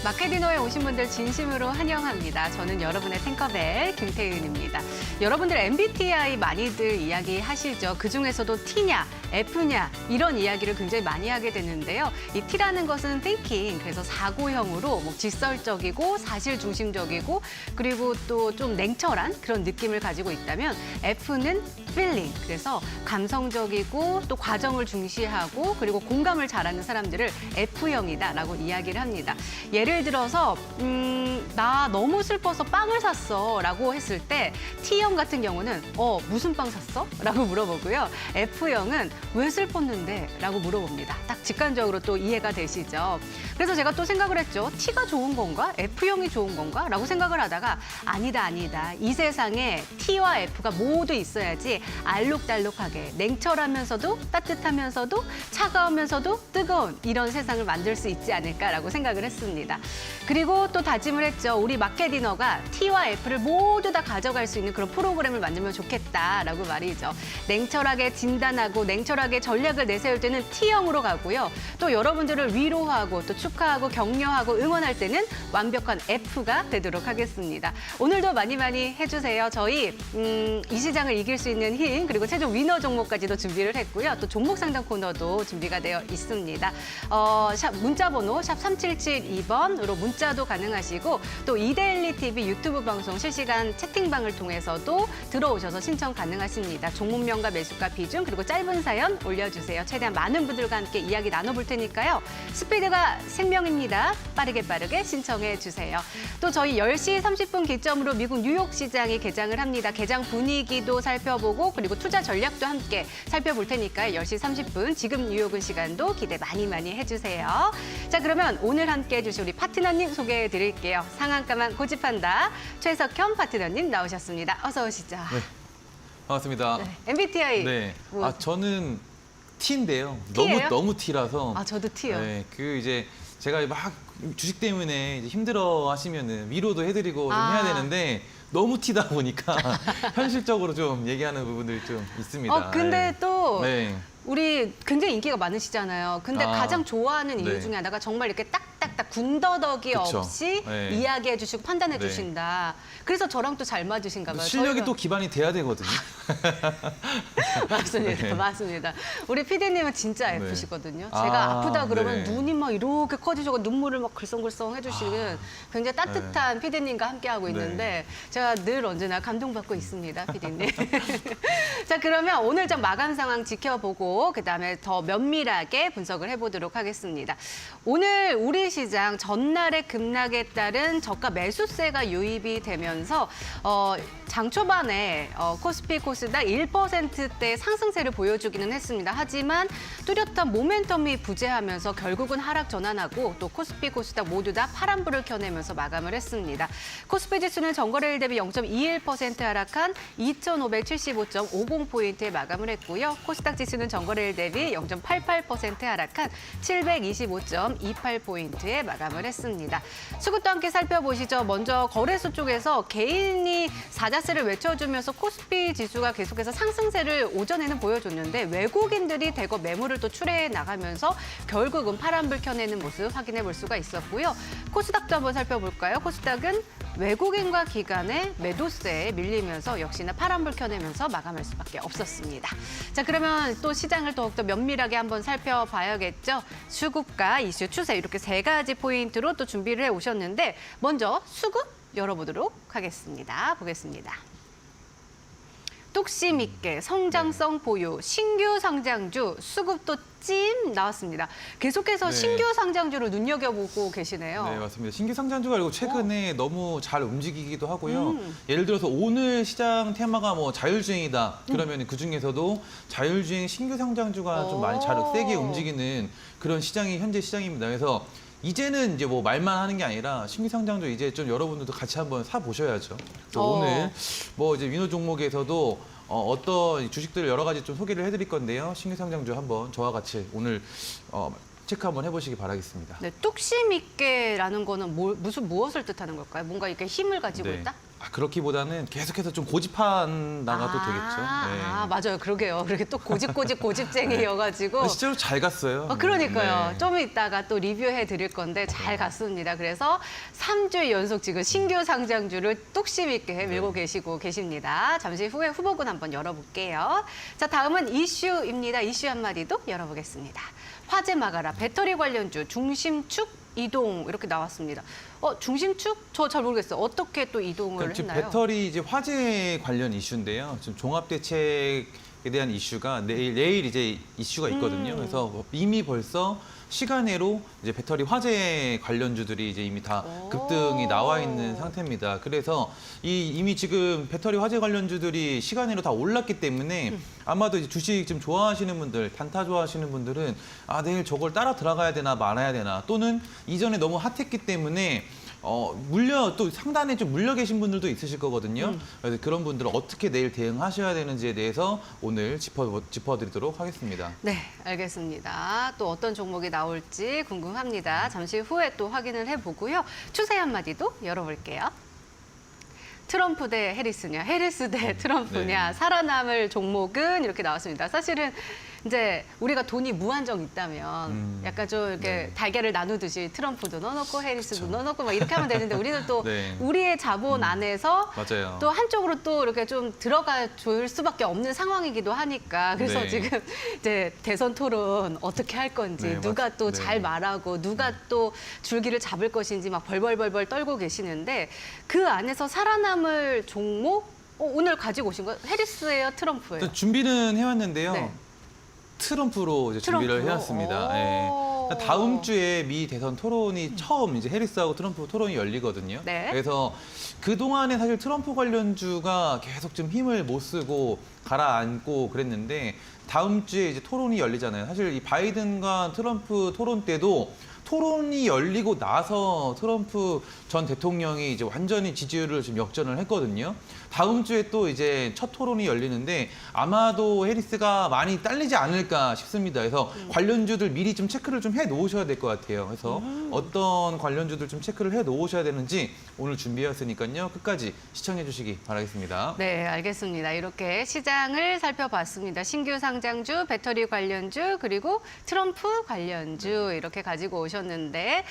마케디너에 오신 분들 진심으로 환영합니다. 저는 여러분의 탱커벨 김태윤입니다. 여러분들 MBTI 많이들 이야기하시죠. 그중에서도 T냐, F냐 이런 이야기를 굉장히 많이 하게 되는데요. 이 T라는 것은 thinking, 그래서 사고형으로 직설적이고 사실 중심적이고 그리고 또 좀 냉철한 그런 느낌을 가지고 있다면 F는 feeling, 그래서 감성적이고 또 과정을 중시하고 그리고 공감을 잘하는 사람들을 F형이다라고 이야기를 합니다. 예를 들어서 나 너무 슬퍼서 빵을 샀어 라고 했을 때 T형 같은 경우는 무슨 빵 샀어? 라고 물어보고요. F형은 왜 슬펐는데? 라고 물어봅니다. 딱 직관적으로 또 이해가 되시죠? 그래서 제가 또 생각을 했죠. T가 좋은 건가? F형이 좋은 건가? 라고 생각을 하다가 아니다. 이 세상에 T와 F가 모두 있어야지 알록달록하게 냉철하면서도 따뜻하면서도 차가우면서도 뜨거운 이런 세상을 만들 수 있지 않을까라고 생각을 했습니다. 그리고 또 다짐을 했죠. 우리 마케디너가 T와 F를 모두 다 가져갈 수 있는 그런 프로그램을 만들면 좋겠다라고 말이죠. 냉철하게 진단하고 냉철하게 전략을 내세울 때는 T형으로 가고요. 또 여러분들을 위로하고 또 축하하고 격려하고 응원할 때는 완벽한 F가 되도록 하겠습니다. 오늘도 많이 해주세요. 저희 이 시장을 이길 수 있는 힘 그리고 최종 위너 종목까지도 준비를 했고요. 또 종목 상담 코너도 준비가 되어 있습니다. 문자번호 샵 3772번으로 문자도 가능하시고 또 이데일리 TV 유튜브 방송 실시간 채팅방을 통해서도 들어오셔서 신청 가능하십니다. 종목명과 매수가 비중 그리고 짧은 사연 올려주세요. 최대한 많은 분들과 함께 이야기 나눠볼 테니까요. 스피드가 생명입니다. 빠르게 신청해 주세요. 또 저희 10시 30분 기점으로 미국 뉴욕 시장이 개장을 합니다. 개장 분위기도 살펴보고 그리고 투자 전략도 함께 살펴볼 테니까요. 10시 30분 지금 뉴욕은 시간도 기대 많이 해주세요. 자, 그러면 오늘 함께 해주실 우리 파트너님 소개해 드릴게요. 상한가만 고집한다. 최석현 파트너님 나오셨습니다. 어서 오시죠. 네, 반갑습니다. 네, MBTI. 네, 뭐... 저는 T인데요. T예요? 너무 T라서. 저도 T요. 네, 이제 제가 막 주식 때문에 이제 힘들어 하시면은 위로도 해드리고 좀 해야 되는데 너무 T다 보니까 현실적으로 좀 얘기하는 부분들이 좀 있습니다. 근데 또 네. 우리 굉장히 인기가 많으시잖아요. 근데 가장 좋아하는 이유 중에 하나가 정말 이렇게 딱딱딱 군더더기 그쵸. 없이 네. 이야기해 주시고 판단해 주신다. 그래서 저랑 또 잘 맞으신가 봐요. 실력이 또 기반이 돼야 되거든요. 맞습니다. 네. 맞습니다. 우리 PD님은 진짜 F시거든요. 네. 제가 아프다 그러면 네. 눈이 막 이렇게 커지시고 눈물을 막 글썽글썽 해주시는 굉장히 따뜻한 PD님과 함께하고 있는데 제가 늘 언제나 감동받고 있습니다, PD님. 자, 그러면 오늘 좀 마감 상황 지켜보고 그다음에 더 면밀하게 분석을 해보도록 하겠습니다. 오늘 우리 시장 전날의 급락에 따른 저가 매수세가 유입이 되면서 장 초반에 코스피 코스닥 1%대 상승세를 보여주기는 했습니다. 하지만 뚜렷한 모멘텀이 부재하면서 결국은 하락 전환하고 또 코스피 코스닥 모두 다 파란불을 켜내면서 마감을 했습니다. 코스피 지수는 전거래일 대비 0.21% 하락한 2,575.50포인트에 마감을 했고요. 코스닥 지수는 전거래일 대비 0.88% 하락한 725.28포인트에 마감을 했습니다. 수급도 함께 살펴보시죠. 먼저 거래소 쪽에서 개인이 사자세를 외쳐주면서 코스피 지수가 계속해서 상승세를 오전에는 보여줬는데 외국인들이 대거 매물을 또 출회해 나가면서 결국은 파란불 켜내는 모습 확인해 볼 수가 있었고요. 코스닥도 한번 살펴볼까요? 코스닥은 외국인과 기관의 매도세에 밀리면서 역시나 파란불 켜내면서 마감할 수밖에 없었습니다. 자, 그러면 또 시장을 더욱더 면밀하게 한번 살펴봐야겠죠. 수급과 이슈 추세 이렇게 세 가지 포인트로 또 준비를 해 오셨는데 먼저 수급 열어보도록 하겠습니다. 보겠습니다. 뚝심 있게 성장성 보유, 신규 상장주, 수급도 찜 나왔습니다. 계속해서 신규 상장주를 눈여겨보고 계시네요. 네, 맞습니다. 신규 상장주가 그리고 최근에 너무 잘 움직이기도 하고요. 예를 들어서 오늘 시장 테마가 뭐 자율주행이다. 그러면 그중에서도 자율주행 신규 상장주가 좀 많이 잘 세게 움직이는 그런 시장이 현재 시장입니다. 그래서 이제는 이제 뭐 말만 하는 게 아니라 신규 상장주 이제 좀 여러분들도 같이 한번 사 보셔야죠. 오늘 뭐 이제 위너 종목에서도 어떤 주식들을 여러 가지 좀 소개를 해드릴 건데요. 신규 상장주 한번 저와 같이 오늘 체크 한번 해보시기 바라겠습니다. 네, 뚝심 있게라는 거는 무엇을 뜻하는 걸까요? 뭔가 이렇게 힘을 가지고 있다? 그렇기보다는 계속해서 좀 고집한 나가도 되겠죠. 네. 맞아요. 그러게요. 그렇게 또 고집쟁이여가지고. 실제로 잘 갔어요. 그러니까요. 네. 좀 이따가 또 리뷰해 드릴 건데 잘 갔습니다. 그래서 3주 연속 지금 신규 상장주를 뚝심 있게 밀고 계시고 계십니다. 잠시 후에 후보군 한번 열어볼게요. 자, 다음은 이슈입니다. 이슈 한마디도 열어보겠습니다. 화재 막아라. 배터리 관련주 중심축 이동 이렇게 나왔습니다. 중심축? 저 잘 모르겠어요. 어떻게 또 이동을 지금 했나요? 배터리 이제 화재 관련 이슈인데요. 지금 종합대책에 대한 이슈가 내일 이제 이슈가 있거든요. 그래서 이미 벌써 시간외로 이제 배터리 화재 관련주들이 이제 이미 다 급등이 나와 있는 상태입니다. 그래서 이미 지금 배터리 화재 관련주들이 시간외로 다 올랐기 때문에 아마도 이제 주식 좀 좋아하시는 분들, 단타 좋아하시는 분들은 내일 저걸 따라 들어가야 되나 말아야 되나, 또는 이전에 너무 핫했기 때문에 또 상단에 좀 물려 계신 분들도 있으실 거거든요. 그래서 그런 분들은 어떻게 내일 대응하셔야 되는지에 대해서 오늘 짚어드리도록 하겠습니다. 네, 알겠습니다. 또 어떤 종목이 나올지 궁금합니다. 잠시 후에 또 확인을 해보고요. 추세 한마디도 열어볼게요. 트럼프 대 해리스냐, 해리스 대 트럼프냐, 네. 살아남을 종목은 이렇게 나왔습니다. 사실은 이제 우리가 돈이 무한정 있다면 약간 좀 이렇게 네. 달걀을 나누듯이 트럼프도 넣어놓고 해리스도 넣어놓고 막 이렇게 하면 되는데 우리는 또 네. 우리의 자본 안에서 맞아요. 또 한쪽으로 또 이렇게 좀 들어가 줄 수밖에 없는 상황이기도 하니까 그래서 네. 지금 이제 대선 토론 어떻게 할 건지 네, 누가 또 네. 잘 말하고 누가 또 줄기를 잡을 것인지 막 벌벌벌벌 떨고 계시는데 그 안에서 살아남을 종목 오늘 가지고 오신 거 해리스예요, 트럼프예요? 또 준비는 해왔는데요. 네. 트럼프로 이제 준비를 트럼프로? 해왔습니다. 오. 다음 주에 미 대선 토론이 처음 이제 해리스하고 트럼프 토론이 열리거든요. 네. 그래서 그동안에 사실 트럼프 관련주가 계속 좀 힘을 못 쓰고 가라앉고 그랬는데 다음 주에 이제 토론이 열리잖아요. 사실 이 바이든과 트럼프 토론 때도 토론이 열리고 나서 트럼프 전 대통령이 이제 완전히 지지율을 지금 역전을 했거든요. 다음 주에 또 이제 첫 토론이 열리는데 아마도 해리스가 많이 딸리지 않을까 싶습니다. 그래서 관련주들 미리 좀 체크를 좀 해 놓으셔야 될 것 같아요. 그래서 어떤 관련주들 좀 체크를 해 놓으셔야 되는지 오늘 준비했으니까요. 끝까지 시청해 주시기 바라겠습니다. 네, 알겠습니다. 이렇게 시장을 살펴봤습니다. 신규 상장주, 배터리 관련주, 그리고 트럼프 관련주 이렇게 가지고 오셨는데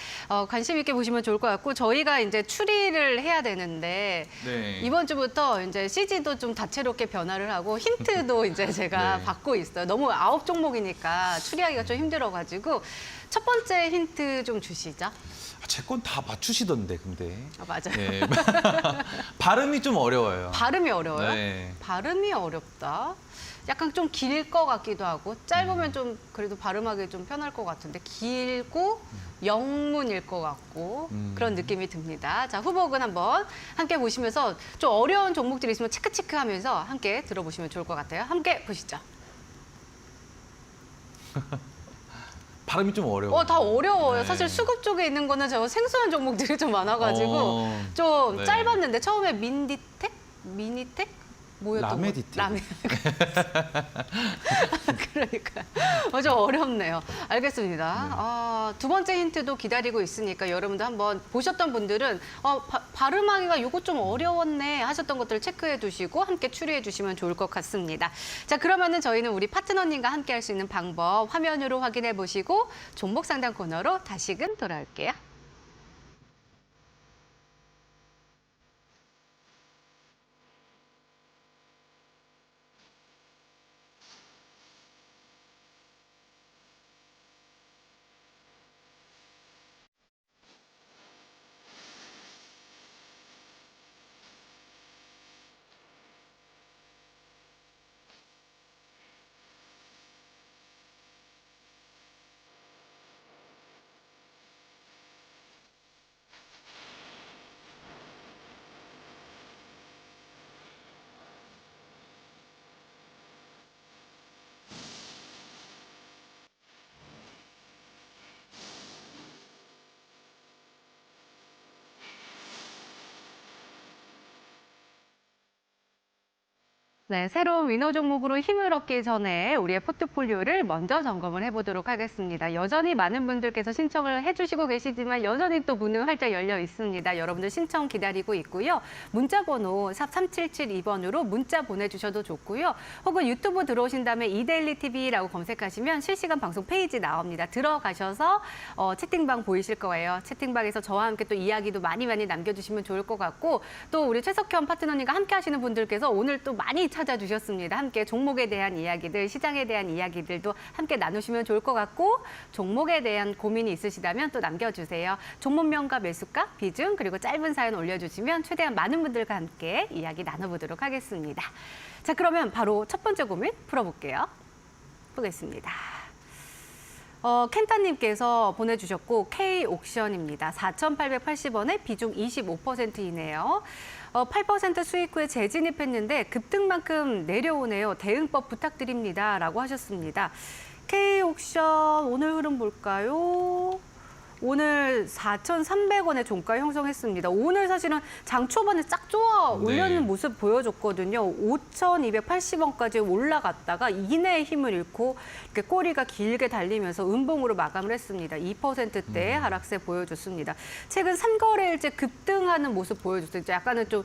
관심 있게 보시면 좋을 것 같고 저희가 이제 추리를 해야 되는데 네. 이번 주부터 이제 CG도 좀 다채롭게 변화를 하고 힌트도 이제 제가 네. 받고 있어요. 너무 9종목이니까 추리하기가 좀 힘들어가지고 첫 번째 힌트 좀 주시죠. 제 건 다 맞추시던데 근데. 맞아요. 네. 발음이 좀 어려워요. 발음이 어려워요? 네. 발음이 어렵다. 약간 좀 길 것 같기도 하고 짧으면 좀 그래도 발음하기 좀 편할 것 같은데 길고 영문일 것 같고 그런 느낌이 듭니다. 자, 후보군 한번 함께 보시면서 좀 어려운 종목들이 있으면 체크하면서 함께 들어보시면 좋을 것 같아요. 함께 보시죠. 발음이 좀 어려워요. 다 어려워요. 네. 사실 수급 쪽에 있는 거는 저 생소한 종목들이 좀 많아가지고 좀 네. 짧았는데 처음에 민디텍? 미니텍? 뭐였던 라메디텍. 라메. 그러니까 좀 어렵네요. 알겠습니다. 두 번째 힌트도 기다리고 있으니까 여러분들 한번 보셨던 분들은 발음하기가 이거 좀 어려웠네 하셨던 것들을 체크해 두시고 함께 추리해 주시면 좋을 것 같습니다. 자, 그러면은 저희는 우리 파트너님과 함께 할 수 있는 방법 화면으로 확인해 보시고 종목 상담 코너로 다시금 돌아올게요. 네, 새로운 위너 종목으로 힘을 얻기 전에 우리의 포트폴리오를 먼저 점검을 해보도록 하겠습니다. 여전히 많은 분들께서 신청을 해주시고 계시지만 여전히 또 문은 활짝 열려 있습니다. 여러분들 신청 기다리고 있고요. 문자번호 샵 3772번으로 문자 보내주셔도 좋고요. 혹은 유튜브 들어오신 다음에 이데일리 TV라고 검색하시면 실시간 방송 페이지 나옵니다. 들어가셔서 채팅방 보이실 거예요. 채팅방에서 저와 함께 또 이야기도 많이 남겨주시면 좋을 것 같고 또 우리 최석현 파트너님과 함께 하시는 분들께서 오늘 또 많이 찾아주셨습니다. 함께 종목에 대한 이야기들, 시장에 대한 이야기들도 함께 나누시면 좋을 것 같고 종목에 대한 고민이 있으시다면 또 남겨주세요. 종목명과 매수가, 비중, 그리고 짧은 사연 올려주시면 최대한 많은 분들과 함께 이야기 나눠보도록 하겠습니다. 자, 그러면 바로 첫 번째 고민 풀어볼게요. 보겠습니다. 켄타님께서 보내주셨고 K옥션입니다. 4,880원에 비중 25%이네요. 8% 수익 후에 재진입했는데 급등만큼 내려오네요. 대응법 부탁드립니다. 라고 하셨습니다. K옥션 오늘 흐름 볼까요? 오늘 4,300원의 종가 형성했습니다. 오늘 사실은 장 초반에 쫙 쪼아 올려는 모습 보여줬거든요. 5,280원까지 올라갔다가 이내에 힘을 잃고 이렇게 꼬리가 길게 달리면서 음봉으로 마감을 했습니다. 2%대 하락세 보여줬습니다. 최근 3거래일째 급등하는 모습 보여줬어요. 약간은 좀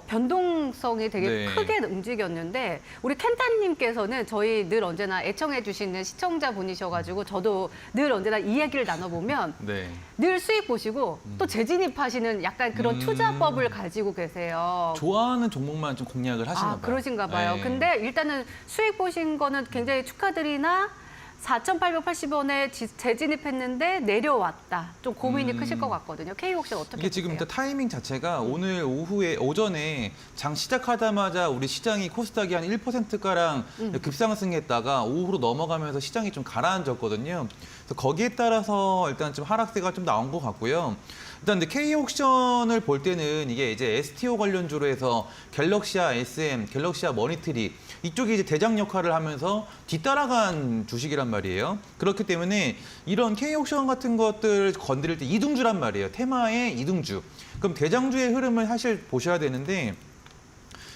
변동성이 되게 크게 움직였는데 우리 켄타님께서는 저희 늘 언제나 애청해 주시는 시청자분이셔가지고 저도 늘 언제나 이야기를 나눠보면 늘 수익 보시고 또 재진입하시는 약간 그런 투자법을 가지고 계세요. 좋아하는 종목만 좀 공략을 하시나 봐요. 그러신가 봐요. 네. 근데 일단은 수익 보신 거는 굉장히 축하드리나 4,880원에 재진입했는데 내려왔다. 좀 고민이 크실 것 같거든요. K옥션 어떻게 이게 지금 보세요? 일단 타이밍 자체가 오늘 오전에 장 시작하자마자 우리 시장이 코스닥이 한 1%가량 급상승했다가 오후로 넘어가면서 시장이 좀 가라앉았거든요. 그래서 거기에 따라서 일단 좀 하락세가 좀 나온 것 같고요. 일단 근데 K옥션을 볼 때는 이게 이제 STO 관련주로 해서 갤럭시아 SM, 갤럭시아 머니트리 이쪽이 이제 대장 역할을 하면서 뒤따라간 주식이란 말이에요. 그렇기 때문에 이런 K옥션 같은 것들 건드릴 때 이등주란 말이에요. 테마의 이등주. 그럼 대장주의 흐름을 사실 보셔야 되는데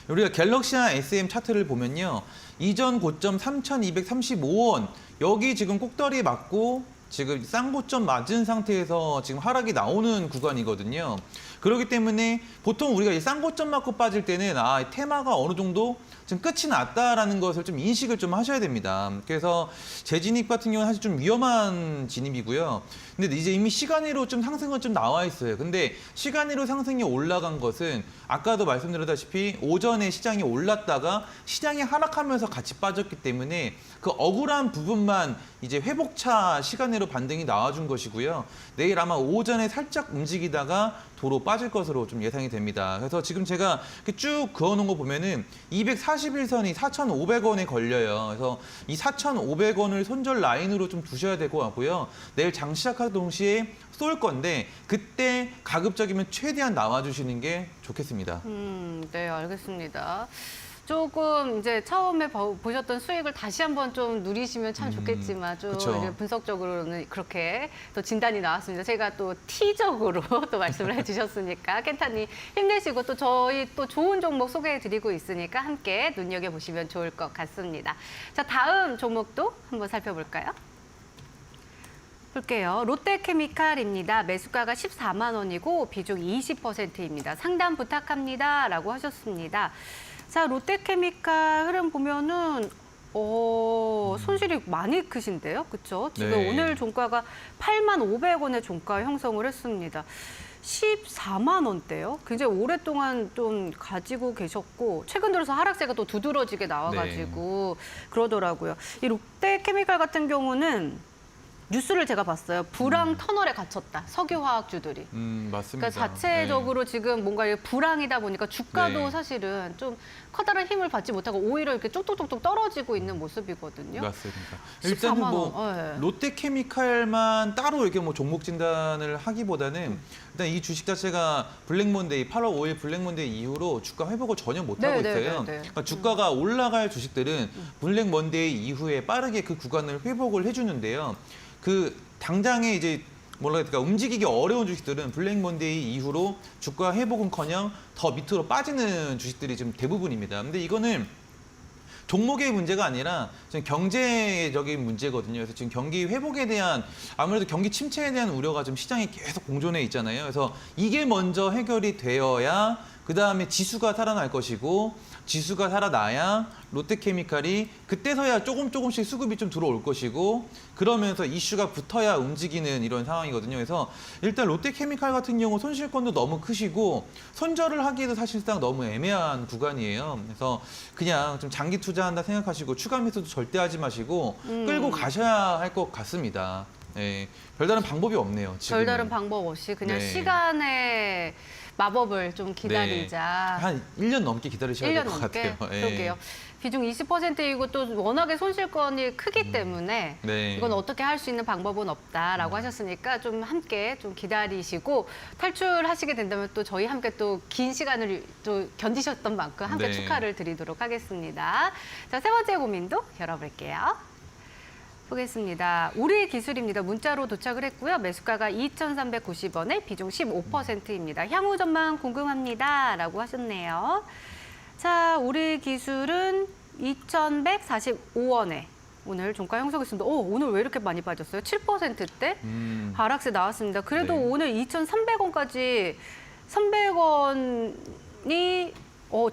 우리가 갤럭시아 SM 차트를 보면요. 이전 고점 3,235원 여기 지금 꼭다리 맞고 지금 쌍고점 맞은 상태에서 지금 하락이 나오는 구간이거든요. 그렇기 때문에 보통 우리가 이 쌍고점 맞고 빠질 때는 테마가 어느 정도 지금 끝이 났다라는 것을 좀 인식을 좀 하셔야 됩니다. 그래서 재진입 같은 경우는 사실 좀 위험한 진입이고요. 근데 이제 이미 시간으로 좀 상승은 좀 나와 있어요. 근데 시간으로 상승이 올라간 것은 아까도 말씀드렸다시피 오전에 시장이 올랐다가 시장이 하락하면서 같이 빠졌기 때문에 그 억울한 부분만 이제 회복차 시간으로 반등이 나와준 것이고요. 내일 아마 오전에 살짝 움직이다가 도로 빠질 것으로 좀 예상이 됩니다. 그래서 지금 제가 이렇게 쭉 그어놓은 거 보면은 241선이 4,500원에 걸려요. 그래서 이 4,500원을 손절 라인으로 좀 두셔야 될 것 같고요. 내일 장 시작하는 동시에 쏠 건데 그때 가급적이면 최대한 나와주시는 게 좋겠습니다. 네, 알겠습니다. 조금 이제 처음에 보셨던 수익을 다시 한번 좀 누리시면 참 좋겠지만 좀 이제 분석적으로는 그렇게 또 진단이 나왔습니다. 제가 또 T적으로 또 말씀을 해주셨으니까 켄타님 힘내시고 또 저희 또 좋은 종목 소개해드리고 있으니까 함께 눈여겨보시면 좋을 것 같습니다. 자, 다음 종목도 한번 살펴볼까요? 볼게요. 롯데케미칼입니다. 매수가가 14만 원이고 비중 20%입니다. 상담 부탁합니다. 라고 하셨습니다. 자, 롯데케미칼 흐름 보면은 손실이 많이 크신데요. 그렇죠? 지금 오늘 종가가 8만 500원의 종가 형성을 했습니다. 14만 원대요. 굉장히 오랫동안 좀 가지고 계셨고 최근 들어서 하락세가 또 두드러지게 나와가지고 그러더라고요. 이 롯데케미칼 같은 경우는 뉴스를 제가 봤어요. 불황 터널에 갇혔다. 석유화학주들이. 맞습니다. 그러니까 자체적으로 지금 뭔가 불황이다 보니까 주가도 사실은 좀 커다란 힘을 받지 못하고 오히려 이렇게 쪽쪽쪽쪽 떨어지고 있는 모습이거든요. 맞습니다. 일단은 뭐 롯데케미칼만 따로 이렇게 뭐 종목 진단을 하기보다는 일단 이 주식 자체가 블랙몬데이 8월 5일 블랙몬데이 이후로 주가 회복을 전혀 못 하고 있어요. 그러니까 주가가 올라갈 주식들은 블랙몬데이 이후에 빠르게 그 구간을 회복을 해주는데요. 그 당장에 이제 그러니까 움직이기 어려운 주식들은 블랙 먼데이 이후로 주가 회복은커녕 더 밑으로 빠지는 주식들이 지금 대부분입니다. 근데 이거는 종목의 문제가 아니라 지금 경제적인 문제거든요. 그래서 지금 경기 회복에 대한 아무래도 경기 침체에 대한 우려가 좀 시장에 계속 공존해 있잖아요. 그래서 이게 먼저 해결이 되어야 그다음에 지수가 살아날 것이고 지수가 살아나야 롯데케미칼이 그때서야 조금씩 수급이 좀 들어올 것이고 그러면서 이슈가 붙어야 움직이는 이런 상황이거든요. 그래서 일단 롯데케미칼 같은 경우 손실권도 너무 크시고 손절을 하기에도 사실상 너무 애매한 구간이에요. 그래서 그냥 좀 장기 투자한다 생각하시고 추가 매수도 절대 하지 마시고 끌고 가셔야 할 것 같습니다. 네, 별다른 방법이 없네요. 지금은. 별다른 방법 없이 그냥 네. 시간의 마법을 좀 기다리자. 한 1년 넘게 기다리셔야 1년 될 것 넘게? 같아요. 예. 그러게요. 비중 20%이고 또 워낙에 손실권이 크기 때문에 네. 이건 어떻게 할 수 있는 방법은 없다라고 하셨으니까 좀 함께 좀 기다리시고 탈출하시게 된다면 또 저희 함께 또 긴 시간을 또 견디셨던 만큼 함께 네. 축하를 드리도록 하겠습니다. 자, 세 번째 고민도 열어볼게요. 보겠습니다. 우리 기술입니다. 문자로 도착을 했고요. 매수가가 2,390원에 비중 15%입니다. 향후 전망 궁금합니다. 라고 하셨네요. 자, 우리 기술은 2,145원에 오늘 종가 형성했습니다. 오늘 왜 이렇게 많이 빠졌어요? 7%대 하락세 나왔습니다. 그래도 네. 오늘 2,300원까지 300원이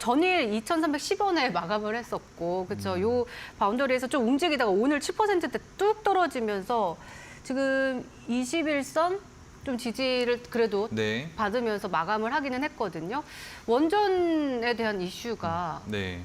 전일 2,310원에 마감을 했었고, 그렇죠. 요 바운더리에서 좀 움직이다가 오늘 7%대 뚝 떨어지면서 지금 21선 좀 지지를 그래도 네. 받으면서 마감을 하기는 했거든요. 원전에 대한 이슈가 네.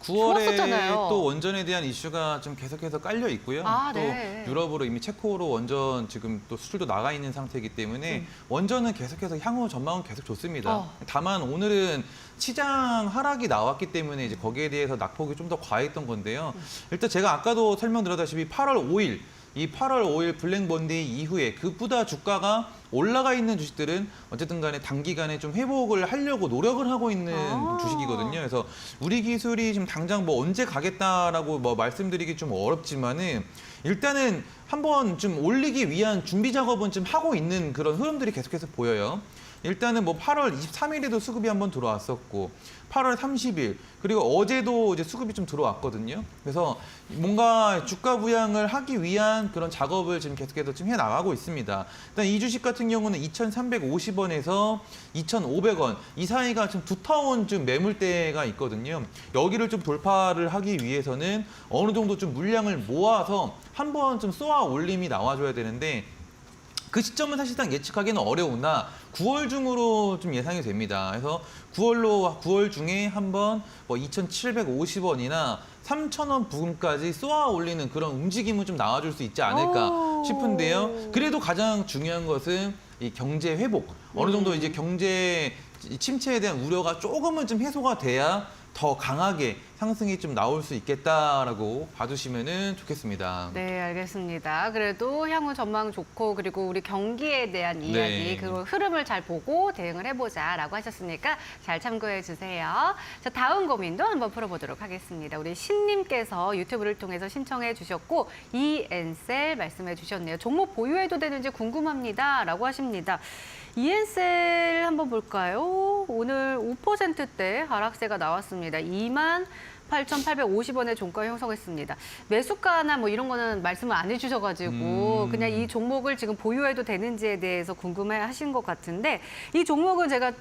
좋았었잖아요. 9월에 또 원전에 대한 이슈가 좀 계속해서 깔려 있고요. 아, 또 네. 유럽으로 이미 체코로 원전 지금 또 수출도 나가 있는 상태이기 때문에 원전은 계속해서 향후 전망은 계속 좋습니다. 다만 오늘은 시장 하락이 나왔기 때문에 이제 거기에 대해서 낙폭이 좀 더 과했던 건데요. 일단 제가 아까도 설명드렸다시피 8월 5일 이 8월 5일 블랙 먼데이 이후에 그보다 주가가 올라가 있는 주식들은 어쨌든 간에 단기간에 좀 회복을 하려고 노력을 하고 있는 주식이거든요. 그래서 우리 기술이 지금 당장 뭐 언제 가겠다라고 뭐 말씀드리기 좀 어렵지만은 일단은 한번 좀 올리기 위한 준비 작업은 좀 하고 있는 그런 흐름들이 계속해서 보여요. 일단은 뭐 8월 23일에도 수급이 한번 들어왔었고 8월 30일 그리고 어제도 이제 수급이 좀 들어왔거든요. 그래서 뭔가 주가 부양을 하기 위한 그런 작업을 지금 계속해서 좀 해나가고 있습니다. 일단 이 주식 같은 경우는 2,350원에서 2,500원 이 사이가 좀 두터운 좀 매물대가 있거든요. 여기를 좀 돌파를 하기 위해서는 어느 정도 좀 물량을 모아서 한번 좀 쏘아 올림이 나와줘야 되는데 그 시점은 사실상 예측하기는 어려우나 9월 중으로 좀 예상이 됩니다. 그래서 9월 중에 한번 뭐 2,750원이나 3,000원 부근까지 쏘아 올리는 그런 움직임은 좀 나와줄 수 있지 않을까 싶은데요. 그래도 가장 중요한 것은 이 경제 회복. 어느 정도 이제 경제 침체에 대한 우려가 조금은 좀 해소가 돼야 더 강하게 상승이 좀 나올 수 있겠다라고 봐주시면 좋겠습니다. 네, 알겠습니다. 그래도 향후 전망 좋고 그리고 우리 경기에 대한 이야기, 네. 그 흐름을 잘 보고 대응을 해보자라고 하셨으니까 잘 참고해 주세요. 자, 다음 고민도 한번 풀어보도록 하겠습니다. 우리 신님께서 유튜브를 통해서 신청해 주셨고 이엔셀 말씀해 주셨네요. 종목 보유해도 되는지 궁금합니다라고 하십니다. 이엔셀 한번 볼까요? 오늘 5%대 하락세가 나왔습니다. 28,850원의 종가 형성했습니다. 매수가나 뭐 이런 거는 말씀을 안 해주셔가지고 그냥 이 종목을 지금 보유해도 되는지에 대해서 궁금해하신 것 같은데 이 종목은 제가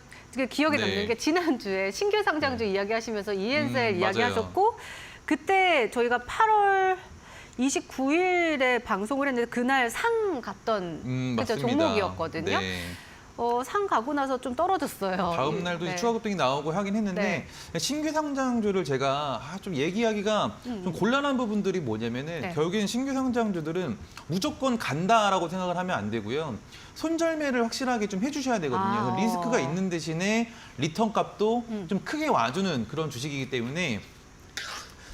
기억에 네. 남는 게 지난주에 신규 상장주 이야기하시면서 이엔셀 맞아요. 이야기하셨고 그때 저희가 8월 29일에 방송을 했는데 그날 상 갔던 그죠, 맞습니다. 종목이었거든요. 네. 상 가고 나서 좀 떨어졌어요. 다음 날도 네. 추가 급등이 나오고 하긴 했는데 신규 상장주를 제가 좀 얘기하기가 좀 곤란한 부분들이 뭐냐면은 네. 결국엔 신규 상장주들은 무조건 간다라고 생각을 하면 안 되고요. 손절매를 확실하게 좀 해주셔야 되거든요. 리스크가 있는 대신에 리턴 값도 좀 크게 와주는 그런 주식이기 때문에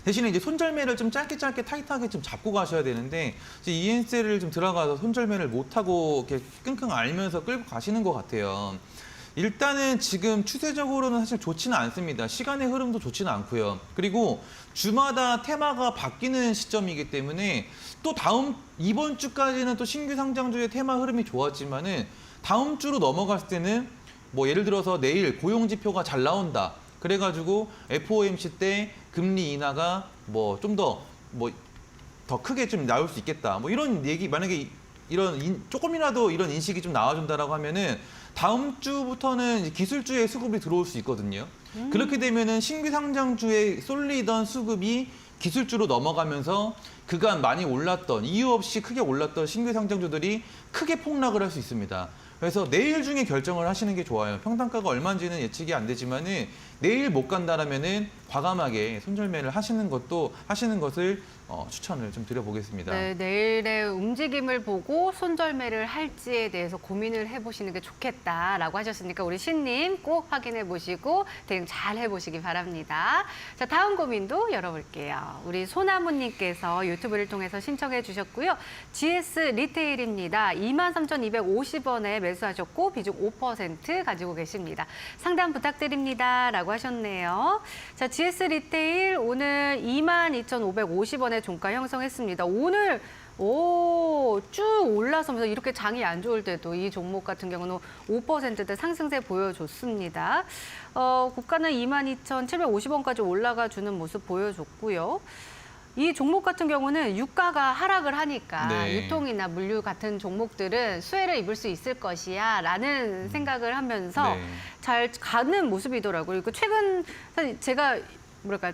대신에 이제 손절매를 좀 짧게 타이트하게 좀 잡고 가셔야 되는데 이제 ENC를 좀 들어가서 손절매를 못 하고 이렇게 끙끙 앓면서 끌고 가시는 것 같아요. 일단은 지금 추세적으로는 사실 좋지는 않습니다. 시간의 흐름도 좋지는 않고요. 그리고 주마다 테마가 바뀌는 시점이기 때문에 또 이번 주까지는 또 신규 상장주의 테마 흐름이 좋았지만은 다음 주로 넘어갔을 때는 뭐 예를 들어서 내일 고용 지표가 잘 나온다. 그래가지고 FOMC 때 금리 인하가 뭐 좀 더 크게 좀 나올 수 있겠다. 뭐 이런 얘기 만약에 조금이라도 이런 인식이 좀 나와준다라고 하면은 다음 주부터는 이제 기술주의 수급이 들어올 수 있거든요. 그렇게 되면은 신규 상장주에 쏠리던 수급이 기술주로 넘어가면서 그간 많이 올랐던 이유 없이 크게 올랐던 신규 상장주들이 크게 폭락을 할 수 있습니다. 그래서 내일 중에 결정을 하시는 게 좋아요. 평단가가 얼마인지는 예측이 안 되지만은 내일 못 간다라면은 과감하게 손절매를 하시는 것을 추천을 좀 드려보겠습니다. 네, 내일의 움직임을 보고 손절매를 할지에 대해서 고민을 해보시는 게 좋겠다라고 하셨으니까 우리 신님 꼭 확인해 보시고 대응 잘 해보시기 바랍니다. 자, 다음 고민도 열어볼게요. 우리 소나무님께서 유튜브를 통해서 신청해 주셨고요. GS 리테일입니다. 23,250원에 매수하셨고 비중 5% 가지고 계십니다. 상담 부탁드립니다. 라고 하셨네요. 자, GS 리테일 오늘 22,550원에 종가 형성했습니다. 오늘 쭉 올라서면서 이렇게 장이 안 좋을 때도 이 종목 같은 경우는 5%대 상승세 보여줬습니다. 고가는 22,750원까지 올라가 주는 모습 보여줬고요. 이 종목 같은 경우는 유가가 하락을 하니까 네. 유통이나 물류 같은 종목들은 수혜를 입을 수 있을 것이야 라는 생각을 하면서 네. 잘 가는 모습이더라고요. 그리고 최근 사실 제가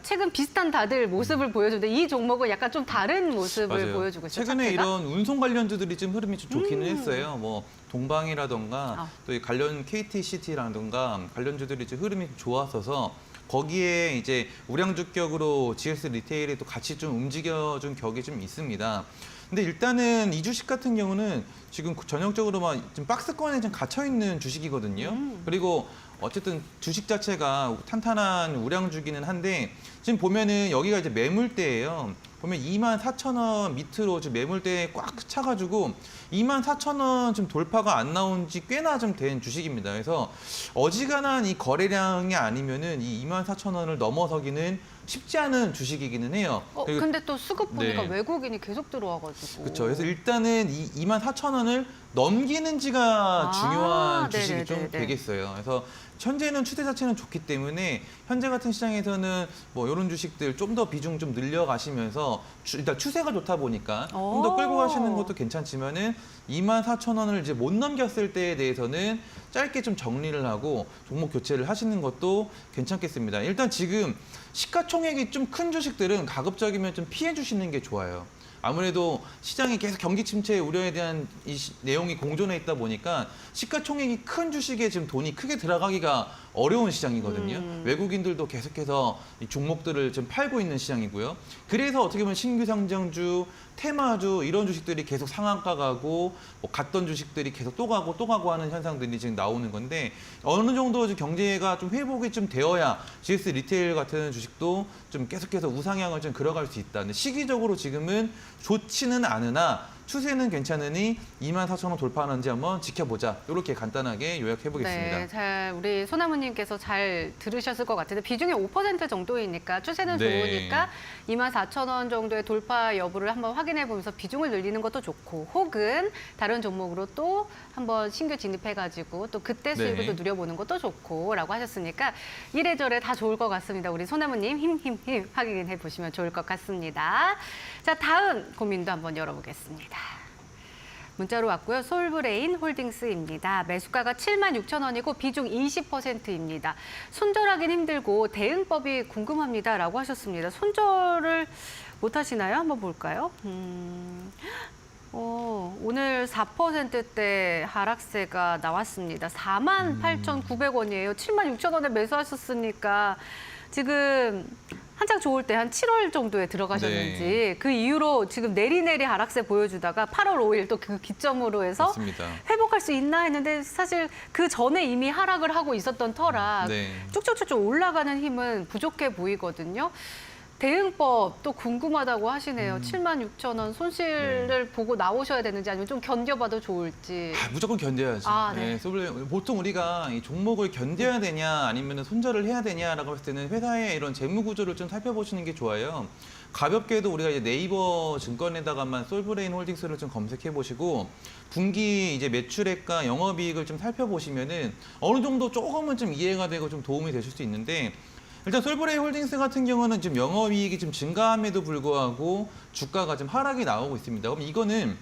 최근 비슷한 다들 모습을 보여주는데 이 종목은 약간 좀 다른 모습을 맞아요. 보여주고 있어요. 최근에 차트가? 이런 운송 관련주들이 좀 흐름이 좀 좋기는 했어요. 뭐 동방이라던가 또 이 관련 KTCT라던가 관련주들이 좀 흐름이 좀 좋았어서 거기에 이제 우량주격으로 GS 리테일이 또 같이 좀 움직여준 격이 좀 있습니다. 근데 일단은 이 주식 같은 경우는 지금 전형적으로만 좀 박스권에 좀 갇혀 있는 주식이거든요. 그리고 어쨌든 주식 자체가 탄탄한 우량주기는 한데 지금 보면은 여기가 이제 매물대예요. 보면 24,000원 밑으로 지금 매물대에 꽉 차가지고 24,000원 좀 돌파가 안 나온 지 꽤나 좀 된 주식입니다. 그래서 어지간한 이 거래량이 아니면은 이 24,000원을 넘어서기는 쉽지 않은 주식이기는 해요. 그리고 근데 또 수급 보니까 네. 외국인이 계속 들어와가지고. 그렇죠. 그래서 일단은 이 24,000원을 넘기는지가 중요한 주식이 좀 네네네네. 되겠어요. 그래서 현재는 추세 자체는 좋기 때문에 현재 같은 시장에서는 뭐 이런 주식들 좀 더 비중 좀 늘려가시면서 일단 추세가 좋다 보니까 좀 더 끌고 가시는 것도 괜찮지만은 24,000원을 이제 못 넘겼을 때에 대해서는 짧게 좀 정리를 하고 종목 교체를 하시는 것도 괜찮겠습니다. 일단 지금 시가총액이 좀 큰 주식들은 가급적이면 좀 피해 주시는 게 좋아요. 아무래도 시장이 계속 경기 침체 우려에 대한 내용이 공존해 있다 보니까 시가총액이 큰 주식에 지금 돈이 크게 들어가기가 어려운 시장이거든요. 외국인들도 계속해서 이 종목들을 좀 팔고 있는 시장이고요. 그래서 어떻게 보면 신규 상장주, 테마주 이런 주식들이 계속 상한가 가고 뭐 갔던 주식들이 계속 또 가고 하는 현상들이 지금 나오는 건데 어느 정도 경제가 좀 회복이 좀 되어야 GS 리테일 같은 주식도 좀 계속해서 우상향을 좀 걸어갈 수 있다. 근데 시기적으로 지금은 좋지는 않으나 추세는 괜찮으니 24,000원 돌파하는지 한번 지켜보자. 이렇게 간단하게 요약해 보겠습니다. 네, 잘 우리 소나무님께서 잘 들으셨을 것 같은데 비중이 5% 정도이니까 추세는 네. 좋으니까 24,000원 정도의 돌파 여부를 한번 확인해 보면서 비중을 늘리는 것도 좋고 혹은 다른 종목으로 또 한번 신규 진입해가지고 또 그때 수익을 또 누려보는 것도 좋고라고 하셨으니까 이래저래 다 좋을 것 같습니다. 우리 소나무님 힘 확인해 보시면 좋을 것 같습니다. 자, 다음 고민도 한번 열어보겠습니다. 문자로 왔고요. 솔브레인 홀딩스입니다. 매수가가 76,000원이고 비중 20%입니다. 손절하긴 힘들고 대응법이 궁금합니다. 라고 하셨습니다. 손절을 못 하시나요? 한번 볼까요? 오늘 4%대 하락세가 나왔습니다. 48,900원이에요. 76,000원에 매수하셨으니까 지금 한창 좋을 때 한 7월 정도에 들어가셨는지 네. 그 이후로 지금 내리내리 하락세 보여주다가 8월 5일 또 그 기점으로 해서 맞습니다. 회복할 수 있나 했는데 사실 그 전에 이미 하락을 하고 있었던 터라 네. 쭉쭉쭉쭉 올라가는 힘은 부족해 보이거든요. 대응법 또 궁금하다고 하시네요. 76,000원 손실을 보고 나오셔야 되는지 아니면 좀 견뎌봐도 좋을지. 무조건 견뎌야죠. 아, 네. 보통 우리가 이 종목을 견뎌야 되냐 아니면 손절을 해야 되냐라고 했을 때는 회사의 이런 재무 구조를 좀 살펴보시는 게 좋아요. 가볍게도 우리가 이제 네이버 증권에다가만 솔브레인 홀딩스를 좀 검색해 보시고 분기 이제 매출액과 영업이익을 좀 살펴보시면은 어느 정도 조금은 좀 이해가 되고 좀 도움이 되실 수 있는데 일단 솔브레인 홀딩스 같은 경우는 지금 영업이익이 좀 증가함에도 불구하고 주가가 좀 하락이 나오고 있습니다. 그럼 이거는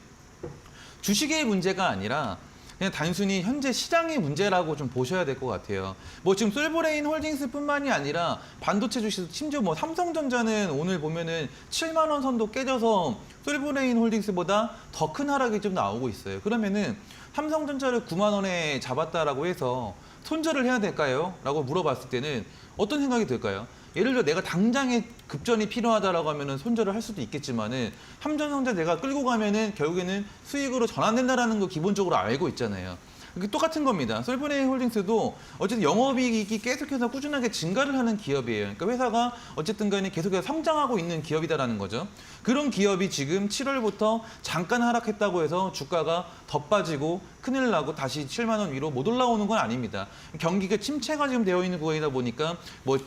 주식의 문제가 아니라 그냥 단순히 현재 시장의 문제라고 좀 보셔야 될 것 같아요. 뭐 지금 솔브레인 홀딩스뿐만이 아니라 반도체 주식, 심지어 뭐 삼성전자는 오늘 보면은 7만 원 선도 깨져서 솔브레인 홀딩스보다 더 큰 하락이 좀 나오고 있어요. 그러면은 삼성전자를 9만 원에 잡았다라고 해서 손절을 해야 될까요? 라고 물어봤을 때는 어떤 생각이 들까요? 예를 들어 내가 당장에 급전이 필요하다라고 하면은 손절을 할 수도 있겠지만은 삼성전자 내가 끌고 가면은 결국에는 수익으로 전환된다라는 거 기본적으로 알고 있잖아요. 이게 똑같은 겁니다. 솔브레인 홀딩스도 어쨌든 영업이익이 계속해서 꾸준하게 증가를 하는 기업이에요. 그러니까 회사가 어쨌든 간에 계속해서 성장하고 있는 기업이다라는 거죠. 그런 기업이 지금 7월부터 잠깐 하락했다고 해서 주가가 더 빠지고 큰일 나고 다시 7만 원 위로 못 올라오는 건 아닙니다. 경기가 침체가 지금 되어 있는 구간이다 보니까 뭐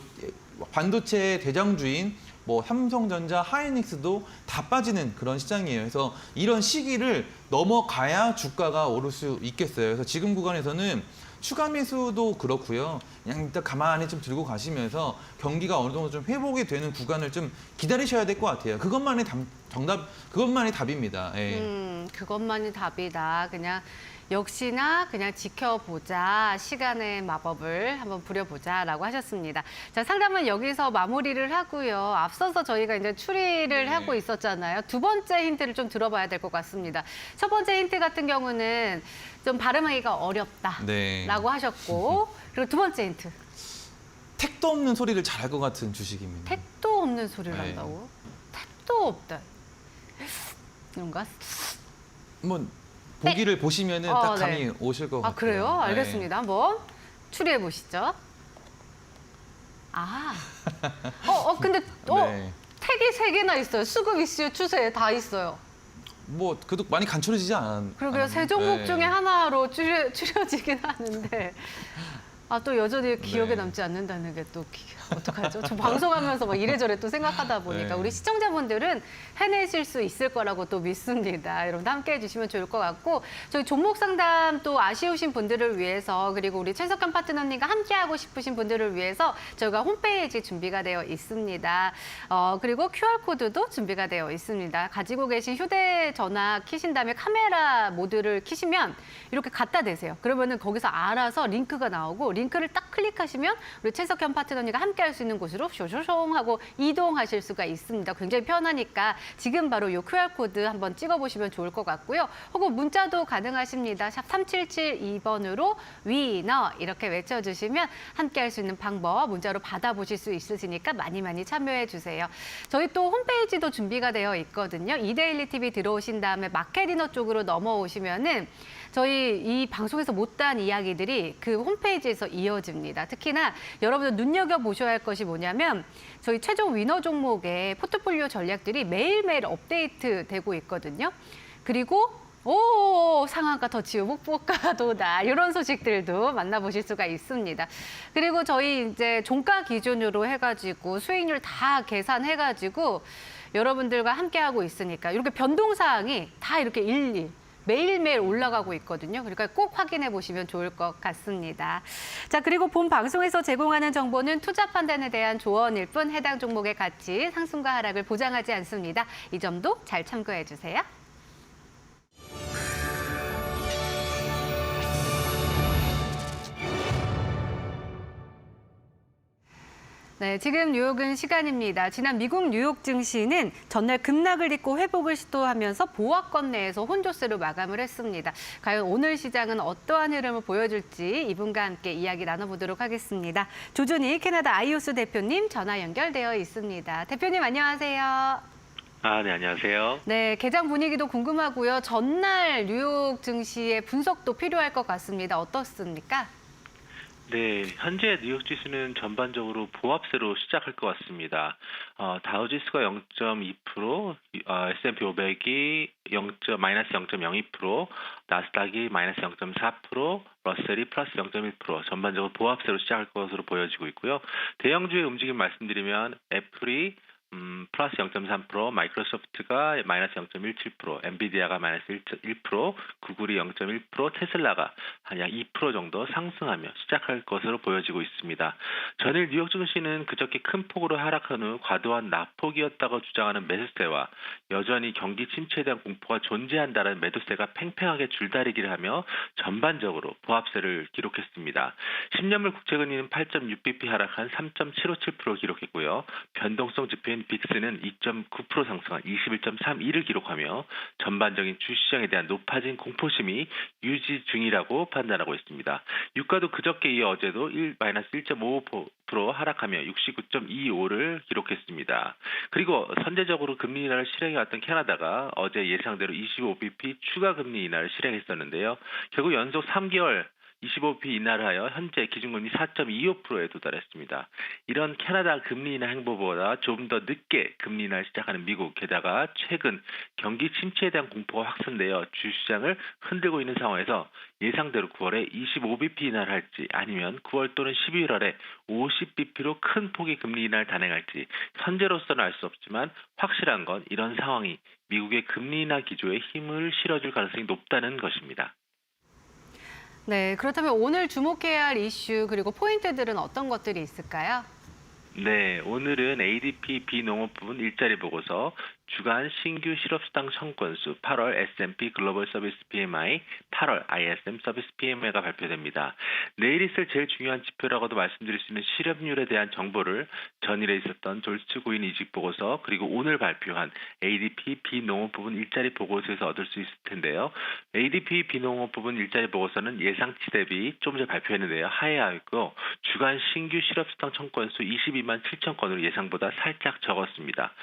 반도체 대장주인 뭐 삼성전자, 하이닉스도 다 빠지는 그런 시장이에요. 그래서 이런 시기를 넘어가야 주가가 오를 수 있겠어요. 그래서 지금 구간에서는 추가 매수도 그렇고요. 그냥 일단 가만히 좀 들고 가시면서 경기가 어느 정도 좀 회복이 되는 구간을 좀 기다리셔야 될 것 같아요. 그것만이 그것만이 답입니다. 예. 그것만이 답이다. 그냥 역시나 그냥 지켜보자. 시간의 마법을 한번 부려보자라고 하셨습니다. 자, 상담은 여기서 마무리를 하고요. 앞서서 저희가 이제 추리를 하고 있었잖아요. 두 번째 힌트를 좀 들어봐야 될 것 같습니다. 첫 번째 힌트 같은 경우는 좀 발음하기가 어렵다라고 네. 하셨고, 그리고 두 번째 힌트. 택도 없는 소리를 잘할 것 같은 주식입니다. 택도 없는 소리를 네. 한다고? 택도 없다. 이런가? 한번 보기를 보시면은 딱 네. 감이 오실 것 같아요. 아, 그래요? 네. 알겠습니다. 한번 추리해 보시죠. 아. 근데 네. 택이 3개나 있어요. 수급 이슈 추세 다 있어요. 뭐 그래도 많이 간추려지지 않았. 그러게요. 세 종목 중에 하나로 추려지긴 하는데. 또 여전히 기억에 네. 남지 않는다는 게 또 어떡하죠? 저 방송하면서 막 이래저래 또 생각하다 보니까 네. 우리 시청자분들은 해내실 수 있을 거라고 또 믿습니다. 여러분 함께 해주시면 좋을 것 같고 저희 종목 상담 또 아쉬우신 분들을 위해서 그리고 우리 최석현 파트너님과 함께하고 싶으신 분들을 위해서 저희가 홈페이지 준비가 되어 있습니다. 그리고 QR코드도 준비가 되어 있습니다. 가지고 계신 휴대전화 키신 다음에 카메라 모드를 키시면 이렇게 갖다 대세요. 그러면은 거기서 알아서 링크가 나오고 링크를 딱 클릭하시면 우리 최석현 파트너님과 함께 할 수 있는 곳으로 쇼쇼숑 하고 이동하실 수가 있습니다. 굉장히 편하니까 지금 바로 이 QR코드 한번 찍어보시면 좋을 것 같고요. 혹은 문자도 가능하십니다. 샵 3772번으로 위너 이렇게 외쳐주시면 함께 할 수 있는 방법 문자로 받아보실 수 있으시니까 많이 많이 참여해 주세요. 저희 또 홈페이지도 준비가 되어 있거든요. 이데일리 TV 들어오신 다음에 마케리너 쪽으로 넘어오시면은 저희 이 방송에서 못다한 이야기들이 그 홈페이지에서 이어집니다. 특히나 여러분들 눈여겨보셔야 할 것이 뭐냐면 저희 최종 위너 종목의 포트폴리오 전략들이 매일매일 업데이트 되고 있거든요. 그리고 상한가 터치후 목표가도다 이런 소식들도 만나보실 수가 있습니다. 그리고 저희 이제 종가 기준으로 해가지고 수익률 다 계산해가지고 여러분들과 함께하고 있으니까 이렇게 변동사항이 다 이렇게 일일이 매일매일 올라가고 있거든요. 그러니까 꼭 확인해 보시면 좋을 것 같습니다. 자, 그리고 본 방송에서 제공하는 정보는 투자 판단에 대한 조언일 뿐 해당 종목의 가치, 상승과 하락을 보장하지 않습니다. 이 점도 잘 참고해 주세요. 네, 지금 뉴욕은 시간입니다. 지난 미국 뉴욕 증시는 전날 급락을 잇고 회복을 시도하면서 보합권 내에서 혼조세로 마감을 했습니다. 과연 오늘 시장은 어떠한 흐름을 보여줄지 이분과 함께 이야기 나눠보도록 하겠습니다. 조준희 캐나다 아이오스 대표님 전화 연결되어 있습니다. 대표님 안녕하세요. 네, 안녕하세요. 네, 개장 분위기도 궁금하고요. 전날 뉴욕 증시의 분석도 필요할 것 같습니다. 어떻습니까? 네, 현재 뉴욕 지수는 전반적으로 보합세로 시작할 것 같습니다. 다우지수가 0.2%, S&P 500이 마이너스 0.02%, 나스닥이 마이너스 0.4%, 러셀이 플러스 0.1%, 전반적으로 보합세로 시작할 것으로 보여지고 있고요. 대형주의 움직임 말씀드리면 애플이 플러스 0.3%, 마이크로소프트가 마이너스 0.17%, 엔비디아가 마이너스 1%, 구글이 0.1%, 테슬라가 한 약 2% 정도 상승하며 시작할 것으로 보여지고 있습니다. 전일 뉴욕 증시는 그저께 큰 폭으로 하락한 후 과도한 낙폭이었다고 주장하는 매수세와 여전히 경기 침체에 대한 공포가 존재한다는 매도세가 팽팽하게 줄다리기를 하며 전반적으로 보합세를 기록했습니다. 10년물 국채금리는 8.6bp 하락한 3.757% 기록했고요. 변동성 지표인 빅스는 2.9% 상승한 21.32를 기록하며 전반적인 주시장에 대한 높아진 공포심이 유지 중이라고 판단하고 있습니다. 유가도 그저께 이어 어제도 마이너스 1.55% 하락하며 69.25를 기록했습니다. 그리고 선제적으로 금리 인하를 실행해왔던 캐나다가 어제 예상대로 25bp 추가 금리 인하를 실행했었는데요. 결국 연속 3개월 25bp 인하를 하여 현재 기준금리 4.25%에 도달했습니다. 이런 캐나다 금리 인하 행보보다 조금 더 늦게 금리 인하를 시작하는 미국, 게다가 최근 경기 침체에 대한 공포가 확산되어 주시장을 흔들고 있는 상황에서 예상대로 9월에 25bp 인하를 할지 아니면 9월 또는 11월에 50bp로 큰 폭의 금리 인하를 단행할지 현재로서는 알 수 없지만 확실한 건 이런 상황이 미국의 금리 인하 기조에 힘을 실어줄 가능성이 높다는 것입니다. 네, 그렇다면 오늘 주목해야 할 이슈 그리고 포인트들은 어떤 것들이 있을까요? 네, 오늘은 ADP 비농업 부분 일자리 보고서, 주간 신규 실업수당 청건수 8월 S&P 글로벌 서비스 PMI, 8월 ISM 서비스 PMI가 발표됩니다. 내일 있을 제일 중요한 지표라고도 말씀드릴 수 있는 실업률에 대한 정보를 전일에 있었던 졸츠 구인 이직 보고서 그리고 오늘 발표한 ADP 비농업 부분 일자리 보고서에서 얻을 수 있을 텐데요. ADP 비농업 부분 일자리 보고서는 예상치 대비 좀 전에 발표했는데요. 하회하였고 주간 신규 실업수당 청건수 22만 7천 건으로 예상보다 살짝 적었습니다.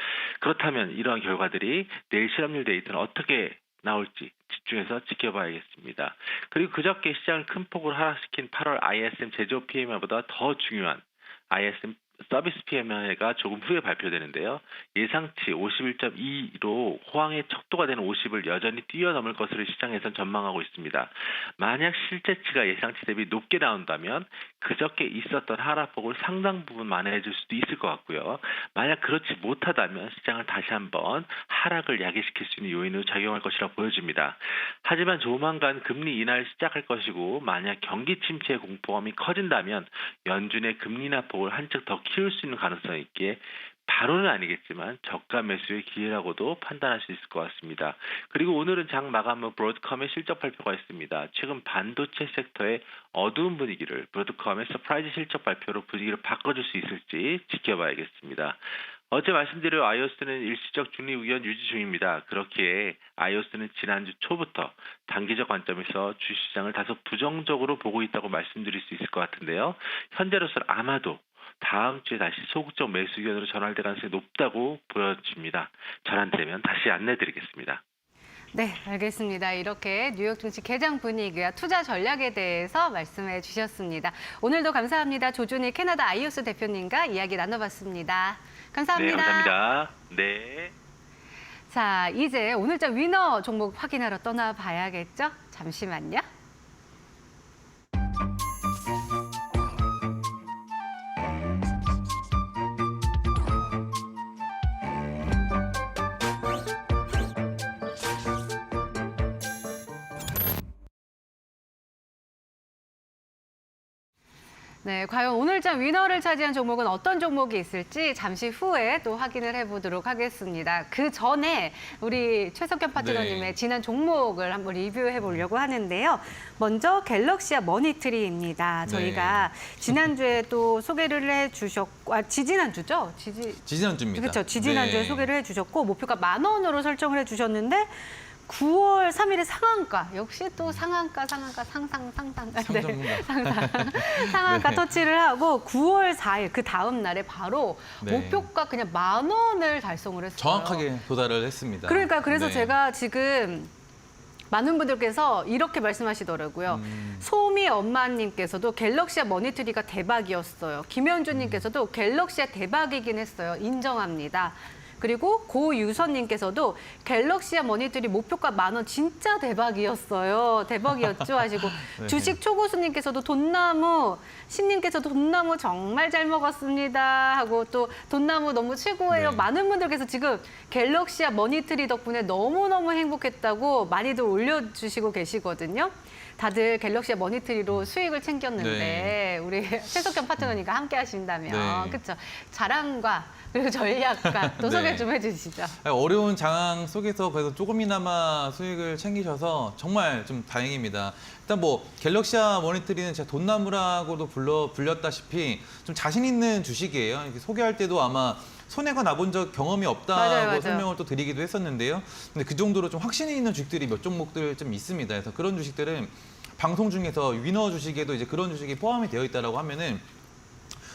그렇다면 이러한 결과들이 내일 실업률 데이터는 어떻게 나올지 집중해서 지켜봐야겠습니다. 그리고 그저께 시장을 큰 폭으로 하락시킨 8월 ISM 제조업 PMI보다 더 중요한 ISM 서비스 PMI가 조금 후에 발표되는데요. 예상치 51.2로 호황의 척도가 되는 50을 여전히 뛰어넘을 것으로 시장에선 전망하고 있습니다. 만약 실제치가 예상치 대비 높게 나온다면 그저께 있었던 하락폭을 상당 부분 만회해줄 수도 있을 것 같고요. 만약 그렇지 못하다면 시장을 다시 한번 하락을 야기시킬 수 있는 요인으로 작용할 것이라 보여집니다. 하지만 조만간 금리 인하를 시작할 것이고 만약 경기 침체의 공포감이 커진다면 연준의 금리 인하폭을 한층 더 키울 수 있는 가능성이 있기에 바로는 아니겠지만 저가 매수의 기회라고도 판단할 수 있을 것 같습니다. 그리고 오늘은 장 마감 후 브로드컴의 실적 발표가 있습니다. 최근 반도체 섹터의 어두운 분위기를 브로드컴의 서프라이즈 실적 발표로 분위기를 바꿔줄 수 있을지 지켜봐야겠습니다. 어제 말씀드린 아이오스는 일시적 중립 의견 유지 중입니다. 그렇기에 아이오스는 지난주 초부터 단기적 관점에서 주시장을 다소 부정적으로 보고 있다고 말씀드릴 수 있을 것 같은데요. 현재로서는 아마도 다음 주에 다시 소극적 매수 의견으로 전환될 가능성이 높다고 보여집니다. 전환되면 다시 안내드리겠습니다. 네, 알겠습니다. 이렇게 뉴욕 증시 개장 분위기와 투자 전략에 대해서 말씀해 주셨습니다. 오늘도 감사합니다. 조준희 캐나다 아이오스 대표님과 이야기 나눠봤습니다. 감사합니다. 네, 감사합니다. 네. 자, 이제 오늘자 위너 종목 확인하러 떠나봐야겠죠? 잠시만요. 네, 과연 오늘자 위너를 차지한 종목은 어떤 종목이 있을지 잠시 후에 또 확인을 해보도록 하겠습니다. 그 전에 우리 최석현 파트너님의 지난 종목을 한번 리뷰해 보려고 하는데요. 먼저 갤럭시아 머니트리입니다. 저희가 지난주에 또 소개를 해주셨고, 지지난주죠? 지지난주입니다. 그렇죠. 지지난주에 네. 소개를 해주셨고 목표가 10,000원으로 설정을 해주셨는데 9월 3일에 상한가, 역시 또 상한가, 상한가. 상한가 네. 터치를 하고 9월 4일 그 다음 날에 바로 네. 목표가 그냥 10,000원을 달성을 했어요. 정확하게 도달을 했습니다. 그러니까 그래서 네. 제가 지금 많은 분들께서 이렇게 말씀하시더라고요. 소미 엄마님께서도 갤럭시아 머니트리가 대박이었어요. 김현주님께서도 갤럭시아 대박이긴 했어요. 인정합니다. 그리고 고유선님께서도 갤럭시아 머니터리 목표가 10,000원 진짜 대박이었어요. 대박이었죠 하시고 네. 주식 초고수님께서도 돈나무, 신님께서도 돈나무 정말 잘 먹었습니다 하고 또 돈나무 너무 최고예요. 네. 많은 분들께서 지금 갤럭시아 머니터리 덕분에 너무너무 행복했다고 많이들 올려주시고 계시거든요. 다들 갤럭시아 머니터리로 수익을 챙겼는데 네. 우리 최석현 파트너님과 함께 하신다면 네. 그렇죠. 자랑과 그리고 전략가 또 네. 소개 좀 해주시죠. 어려운 상황 속에서 그래도 조금이나마 수익을 챙기셔서 정말 좀 다행입니다. 일단 뭐 갤럭시아 머니터리는 제가 돈나무라고도 불렸다시피 좀 자신 있는 주식이에요. 이렇게 소개할 때도 아마 손해가 나본 적 경험이 없다고 맞아요. 설명을 또 드리기도 했었는데요. 근데 그 정도로 좀 확신이 있는 주식들이 몇 종목들 좀 있습니다. 그래서 그런 주식들은 방송 중에서 위너 주식에도 이제 그런 주식이 포함이 되어 있다라고 하면은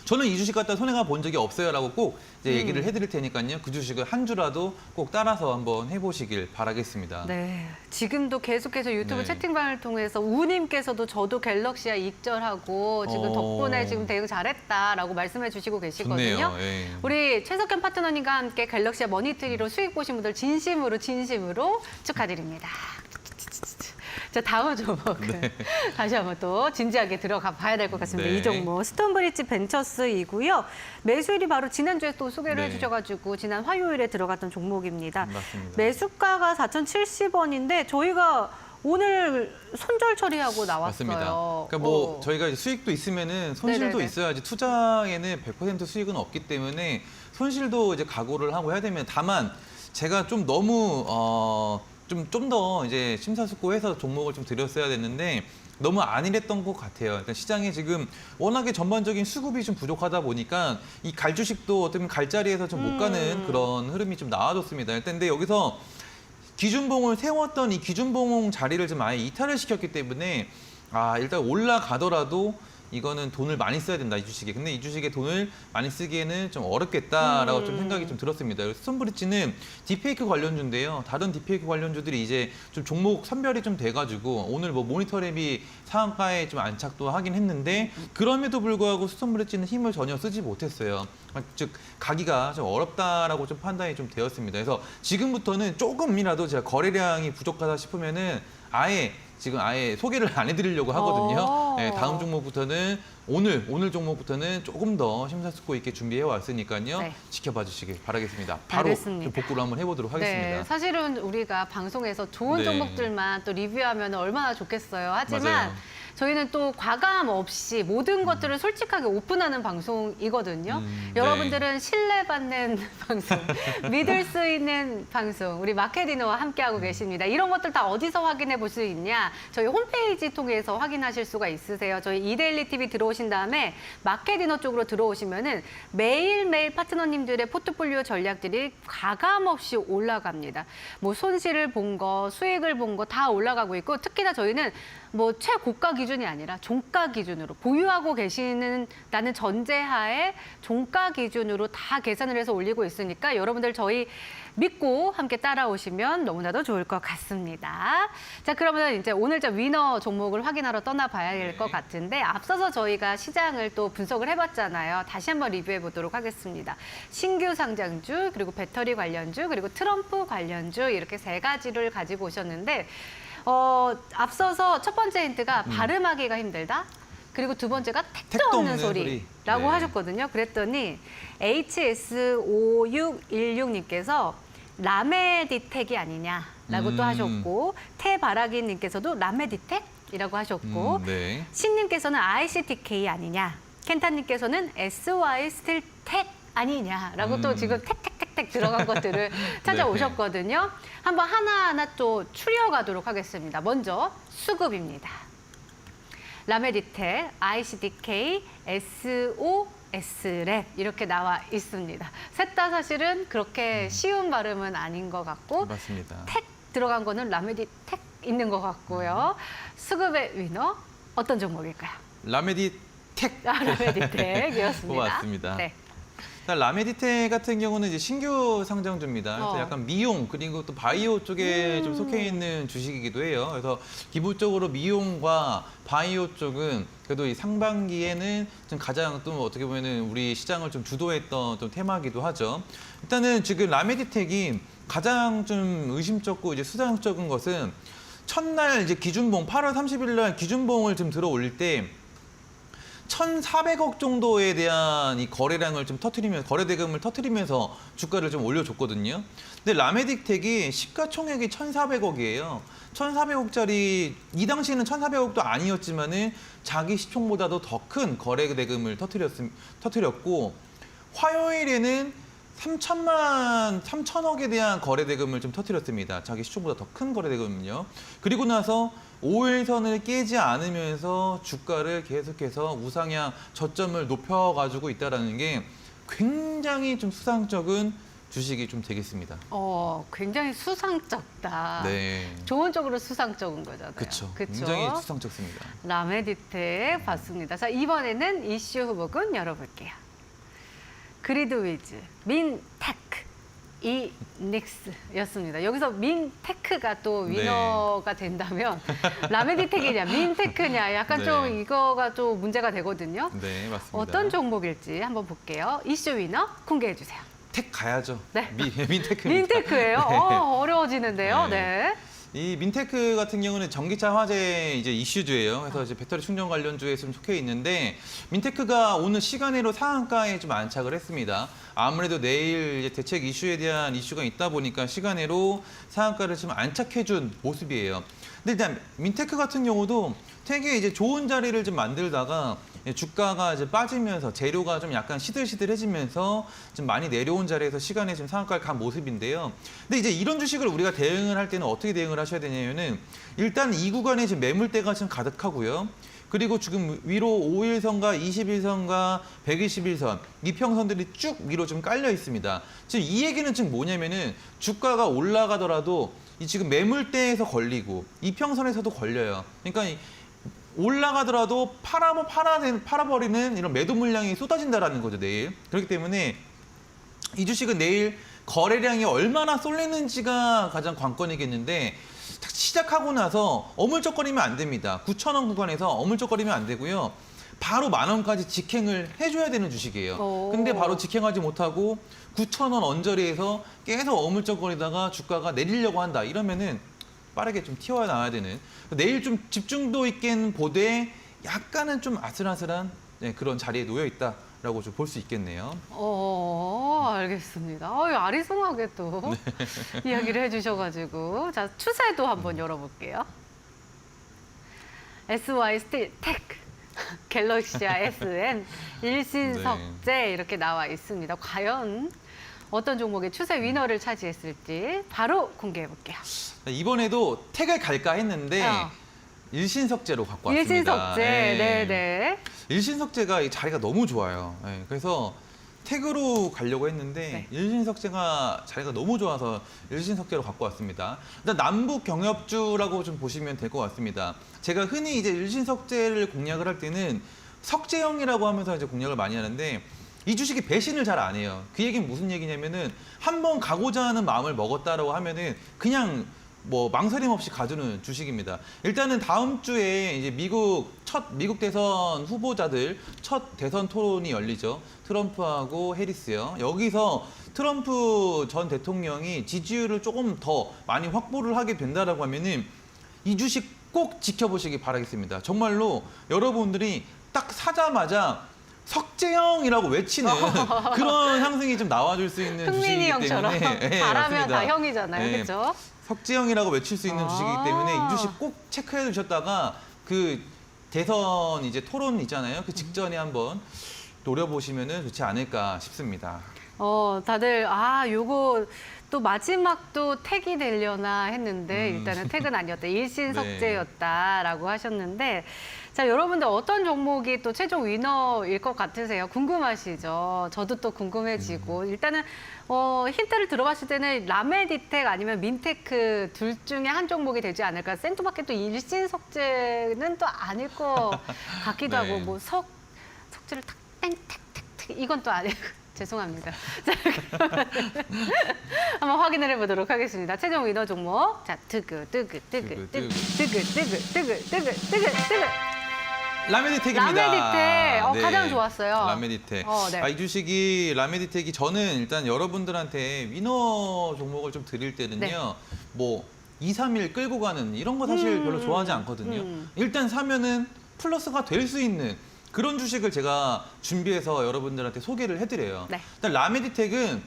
저는 이 주식 갖다 손해가 본 적이 없어요라고 꼭 이제 얘기를 해드릴 테니까요. 그 주식을 한 주라도 꼭 따라서 한번 해보시길 바라겠습니다. 네, 지금도 계속해서 유튜브 네. 채팅방을 통해서 우님께서도 저도 갤럭시아 입절하고 지금 덕분에 지금 대응 잘했다라고 말씀해 주시고 계시거든요. 좋네요. 예. 우리 최석현 파트너님과 함께 갤럭시아 머니트리로 수익 보신 분들 진심으로 축하드립니다. 자, 다음 종목은 다시 한번 또 진지하게 들어가 봐야 될 것 같습니다. 네. 이 종목 스톤브리지 벤처스이고요. 매수일이 바로 지난주에 또 소개를 네. 해주셔가지고 지난 화요일에 들어갔던 종목입니다. 맞습니다. 매수가가 4,070원인데 저희가 오늘 손절 처리하고 나왔어요. 맞습니다. 그러니까 뭐 어. 저희가 이제 수익도 있으면은 손실도 네네네. 있어야지 투자에는 100% 수익은 없기 때문에 손실도 이제 각오를 하고 해야 되면 다만 제가 좀 너무 좀 더 이제 심사숙고해서 종목을 좀 드렸어야 됐는데 너무 안일했던 것 같아요. 일단 시장에 지금 워낙에 전반적인 수급이 좀 부족하다 보니까 이 갈주식도 어떻게 보면 갈자리에서 좀 못 가는 그런 흐름이 좀 나와줬습니다. 일단 근데 여기서 기준봉을 세웠던 이 기준봉 자리를 좀 아예 이탈을 시켰기 때문에 일단 올라가더라도 이거는 돈을 많이 써야 된다, 이 주식에. 근데 이 주식에 돈을 많이 쓰기에는 좀 어렵겠다라고 좀 생각이 좀 들었습니다. 스톤브리지는 딥페이크 관련주인데요. 다른 딥페이크 관련주들이 이제 좀 종목 선별이 좀 돼가지고 오늘 뭐 모니터랩이 상한가에 좀 안착도 하긴 했는데 그럼에도 불구하고 스톤브리지는 힘을 전혀 쓰지 못했어요. 즉 가기가 좀 어렵다라고 좀 판단이 좀 되었습니다. 그래서 지금부터는 조금이라도 제가 거래량이 부족하다 싶으면은 지금 아예 소개를 안 해드리려고 하거든요. 네, 다음 종목부터는 오늘 종목부터는 조금 더 심사숙고 있게 준비해 왔으니까요. 네. 지켜봐 주시길 바라겠습니다. 바로 알겠습니다. 좀 복구를 한번 해보도록 하겠습니다. 네, 사실은 우리가 방송에서 좋은 네. 종목들만 또 리뷰하면 얼마나 좋겠어요. 하지만 맞아요. 저희는 또 과감 없이 모든 것들을 솔직하게 오픈하는 방송이거든요. 네. 여러분들은 신뢰받는 방송, 믿을 수 있는 방송, 우리 마케디노와 함께하고 계십니다. 이런 것들 다 어디서 확인해 볼 수 있냐? 저희 홈페이지 통해서 확인하실 수가 있으세요. 저희 이데일리 TV 들어오신 다음에 마케디노 쪽으로 들어오시면은 매일매일 파트너님들의 포트폴리오 전략들이 과감 없이 올라갑니다. 뭐 손실을 본 거, 수익을 본 거 다 올라가고 있고 특히나 저희는 뭐 최고가 기준이 아니라 종가 기준으로 보유하고 계시는다는 전제하에 종가 기준으로 다 계산을 해서 올리고 있으니까 여러분들 저희 믿고 함께 따라오시면 너무나도 좋을 것 같습니다. 자, 그러면 이제 오늘 위너 종목을 확인하러 떠나봐야 될 것 같은데 앞서서 저희가 시장을 또 분석을 해봤잖아요. 다시 한번 리뷰해 보도록 하겠습니다. 신규 상장주, 그리고 배터리 관련주, 그리고 트럼프 관련주 이렇게 세 가지를 가지고 오셨는데 앞서서 첫 번째 힌트가 발음하기가 힘들다. 그리고 두 번째가 택도 없는 소리라고 네. 하셨거든요. 그랬더니 HS5616님께서 라메디텍이 아니냐라고 또 하셨고 태바라기님께서도 라메디텍이라고 하셨고 네. 신님께서는 ICTK 아니냐, 켄타님께서는 SY 스틸텍 아니냐라고 또 지금 택 들어간 것들을 찾아오셨거든요. 한번 하나하나 또 추려가도록 하겠습니다. 먼저 수급입니다. 라메디텍, ICDK, SOS랩 이렇게 나와 있습니다. 셋 다 사실은 그렇게 쉬운 발음은 아닌 것 같고 맞습니다. 택 들어간 거는 라메디텍 있는 것 같고요. 수급의 위너 어떤 종목일까요? 라메디 텍 라메디텍이었습니다. 뽑았습니다. 네. 일단 라메디텍 같은 경우는 이제 신규 상장주입니다. 그래서 어. 약간 미용 그리고 또 바이오 쪽에 좀 속해 있는 주식이기도 해요. 그래서 기본적으로 미용과 바이오 쪽은 그래도 이 상반기에는 좀 가장 또 어떻게 보면은 우리 시장을 좀 주도했던 좀 테마기도 하죠. 일단은 지금 라메디텍이 가장 좀 의심쩍고 이제 수상적인 것은 첫날 이제 기준봉 8월 30일 날 기준봉을 좀 들어 올릴 때 1,400억 정도에 대한 이 거래량을 좀 터트리면서 거래 대금을 터트리면서 주가를 좀 올려줬거든요. 근데 라메디텍이 시가총액이 1,400억이에요. 1,400억짜리 이 당시에는 1,400억도 아니었지만은 자기 시총보다도 더 큰 거래 대금을 터트렸고 화요일에는 3천억에 대한 거래 대금을 좀 터트렸습니다. 자기 시총보다 더 큰 거래 대금은요. 그리고 나서 5일선을 깨지 않으면서 주가를 계속해서 우상향 저점을 높여가지고 있다는 게 굉장히 좀 수상적인 주식이 좀 되겠습니다. 굉장히 수상쩍다. 네. 좋은 쪽으로 수상쩍은 거잖아요. 그렇죠. 그쵸? 굉장히 수상쩍습니다. 라메디텍 봤습니다. 자, 이번에는 이슈 후보군 열어볼게요. 그리드위즈, 민테크, 이닉스였습니다. 여기서 민테크가 또 위너가 된다면 라메디텍이냐 민테크냐 약간 네. 좀 이거가 좀 문제가 되거든요. 네, 맞습니다. 어떤 종목일지 한번 볼게요. 이슈 위너 공개해 주세요. 텍 가야죠. 네. 민테크입니다. 민테크예요? 네. 어려워지는데요. 네. 이 민테크 같은 경우는 전기차 화재 이제 이슈주예요. 그래서 이제 배터리 충전 관련주에 좀 속해 있는데 민테크가 오늘 시간으로 상한가에 좀 안착을 했습니다. 아무래도 내일 이제 대책 이슈에 대한 이슈가 있다 보니까 시간으로 상한가를 좀 안착해준 모습이에요. 근데 일단 민테크 같은 경우도 되게 이제 좋은 자리를 좀 만들다가 주가가 이제 빠지면서 재료가 좀 약간 시들시들해지면서 좀 많이 내려온 자리에서 시간에 좀 상한가를 간 모습인데요. 근데 이제 이런 주식을 우리가 대응을 할 때는 어떻게 대응을 하셔야 되냐면은 일단 이 구간에 지금 매물대가 지금 가득하고요. 그리고 지금 위로 5일선과 21선과 121선, 이평선들이 쭉 위로 좀 깔려 있습니다. 지금 이 얘기는 지금 뭐냐면은 주가가 올라가더라도 이 지금 매물대에서 걸리고 이평선에서도 걸려요. 그러니까 올라가더라도 팔아버리는 이런 매도 물량이 쏟아진다라는 거죠, 내일. 그렇기 때문에 이 주식은 내일 거래량이 얼마나 쏠리는지가 가장 관건이겠는데 시작하고 나서 어물쩍거리면 안 됩니다. 9,000원 구간에서 어물쩍거리면 안 되고요. 바로 10,000원까지 직행을 해줘야 되는 주식이에요. 근데 바로 직행하지 못하고 9,000원 언저리에서 계속 어물쩍거리다가 주가가 내리려고 한다. 이러면은 빠르게 좀 튀어나와야 되는 내일 좀 집중도 있게 보되 약간은 좀 아슬아슬한 그런 자리에 놓여 있다라고 좀 볼 수 있겠네요. 알겠습니다. 아리송하게 또 이야기를 해주셔가지고 자 추세도 한번 열어볼게요. SY 스틸 테크, 갤럭시아 SN, 일신석재 이렇게 나와 있습니다. 과연 어떤 종목의 추세 위너를 차지했을지 바로 공개해 볼게요. 이번에도 택을 갈까 했는데 일신석재로 갖고 왔습니다. 일신석재, 네. 일신석재가 이 자리가 너무 좋아요. 네, 그래서 택으로 가려고 했는데 일신석재가 자리가 너무 좋아서 일신석재로 갖고 왔습니다. 일단 남북 경협주라고 좀 보시면 될 것 같습니다. 제가 흔히 이제 일신석재를 공략을 할 때는 석재형이라고 하면서 이제 공략을 많이 하는데 이 주식이 배신을 잘 안 해요. 그 얘기는 무슨 얘기냐면은 한번 가고자 하는 마음을 먹었다라고 하면은 그냥 뭐 망설임 없이 가주는 주식입니다. 일단은 다음 주에 이제 미국 대선 후보자들 첫 대선 토론이 열리죠. 트럼프하고 해리스요. 여기서 트럼프 전 대통령이 지지율을 조금 더 많이 확보를 하게 된다라고 하면은 이 주식 꼭 지켜보시기 바라겠습니다. 정말로 여러분들이 딱 사자마자 석재형이라고 외치는 그런 상승이 좀 나와줄 수 있는 흥민이 주식이기 형처럼 때문에 잘하면 다 맞습니다. 형이잖아요, 그렇죠? 석재형이라고 외칠 수 있는 주식이기 때문에 이 주식 꼭 체크해 두셨다가 그 대선 이제 토론 있잖아요. 그 직전에 한번 노려보시면은 좋지 않을까 싶습니다. 다들 요거 또 마지막도 택이 되려나 했는데 일단은 택은 아니었다. 일신석재였다라고 하셨는데 자, 여러분들 어떤 종목이 또 최종 위너일 것 같으세요? 궁금하시죠? 저도 또 궁금해지고 일단은 힌트를 들어봤을 때는 라메디텍 아니면 민테크 둘 중에 한 종목이 되지 않을까. 생뚱맞게 또 일신석재는 또 아닐 것 같기도 하고 뭐 석재를 탁 땡탁탁탁 이건 또 아니고 죄송합니다. 자, 그러면 한번 확인을 해보도록 하겠습니다. 최종 위너 종목. 자, 뜨그. 라메디텍입니다. 라메디텍. 가장 좋았어요. 라메디텍. 네. 이 주식이 라메디텍이 저는 일단 여러분들한테 위너 종목을 좀 드릴 때는요. 네. 뭐 2, 3일 끌고 가는 이런 거 사실 별로 좋아하지 않거든요. 일단 사면은 플러스가 될 수 있는 그런 주식을 제가 준비해서 여러분들한테 소개를 해드려요. 네. 일단 라메디텍은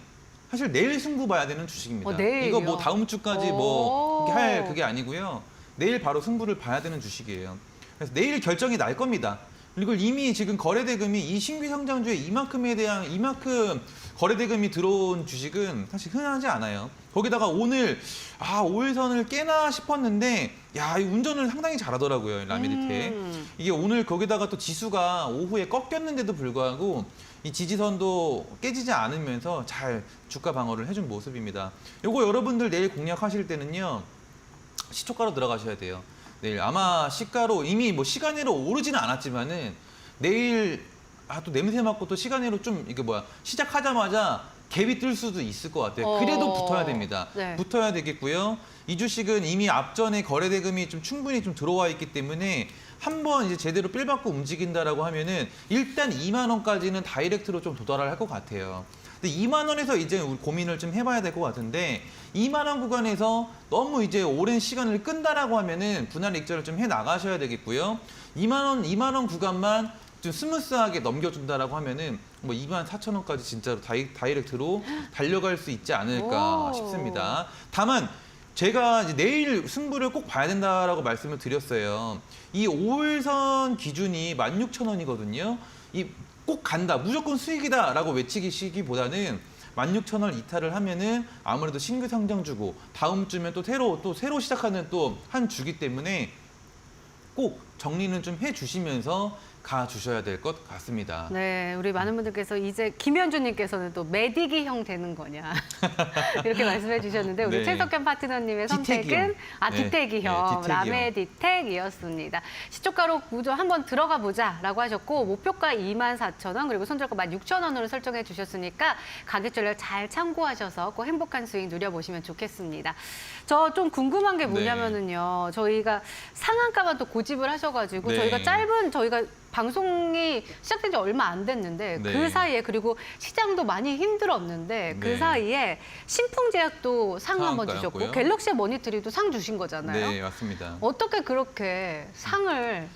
사실 내일 승부 봐야 되는 주식입니다. 내일요? 이거 뭐 다음 주까지 오. 뭐 할 그게 아니고요. 내일 바로 승부를 봐야 되는 주식이에요. 그래서 내일 결정이 날 겁니다. 그리고 이미 지금 거래대금이 이 신규 상장주에 이만큼 거래대금이 들어온 주식은 사실 흔하지 않아요. 거기다가 오늘 5일선을 깨나 싶었는데 야, 이 운전을 상당히 잘하더라고요, 라메디텍. 이게 오늘 거기다가 또 지수가 오후에 꺾였는데도 불구하고 이 지지선도 깨지지 않으면서 잘 주가 방어를 해준 모습입니다. 요거 여러분들 내일 공략하실 때는요. 시초가로 들어가셔야 돼요. 내일 아마 시가로 이미 뭐 시간으로 오르지는 않았지만은 내일 또 냄새 맡고 또 시간으로 좀 이게 시작하자마자 갭이 뜰 수도 있을 것 같아요. 그래도 붙어야 됩니다. 네. 붙어야 되겠고요. 이 주식은 이미 앞전에 거래대금이 좀 충분히 좀 들어와 있기 때문에 한번 이제 제대로 삘 받고 움직인다라고 하면은 일단 2만 원까지는 다이렉트로 좀 도달을 할 것 같아요. 근데 2만 원에서 이제 우리 고민을 좀 해봐야 될 것 같은데 2만 원 구간에서 너무 이제 오랜 시간을 끈다라고 하면은 분할 익절을 좀 해 나가셔야 되겠고요. 2만 원 구간만 좀 스무스하게 넘겨준다라고 하면은 뭐 24,000원까지 진짜로 다이렉트로 달려갈 수 있지 않을까 싶습니다. 다만 제가 이제 내일 승부를 꼭 봐야 된다라고 말씀을 드렸어요. 이 5일선 기준이 16,000원이거든요. 꼭 간다, 무조건 수익이다라고 외치기보다는 16,000원 이탈을 하면은 아무래도 신규 상장주고 다음 주면 또 새로 시작하는 또 한 주기 때문에 꼭 정리는 좀 해주시면서 가주셔야 될 것 같습니다. 네, 우리 많은 분들께서 이제 김현주님께서는 또 메디기형 되는 거냐 이렇게 말씀해 주셨는데 우리 네. 최석현 파트너님의 디텍이형. 선택은 디텍이형, 네, 라메디텍이었습니다. 시초가로 구조 한번 들어가 보자라고 하셨고 목표가 24,000원 그리고 손절가 16,000원으로 설정해 주셨으니까 가격 전략 잘 참고하셔서 꼭 행복한 수익 누려보시면 좋겠습니다. 저 좀 궁금한 게 뭐냐면은요. 저희가 상한가만 또 고집을 하셔가지고 네. 저희가 방송이 시작된 지 얼마 안 됐는데 네. 그 사이에 그리고 시장도 많이 힘들었는데 그 네. 사이에 신풍제약도 상 한번 주셨고 상한가였고요. 갤럭시 모니터리도 상 주신 거잖아요. 네, 맞습니다. 어떻게 그렇게 상을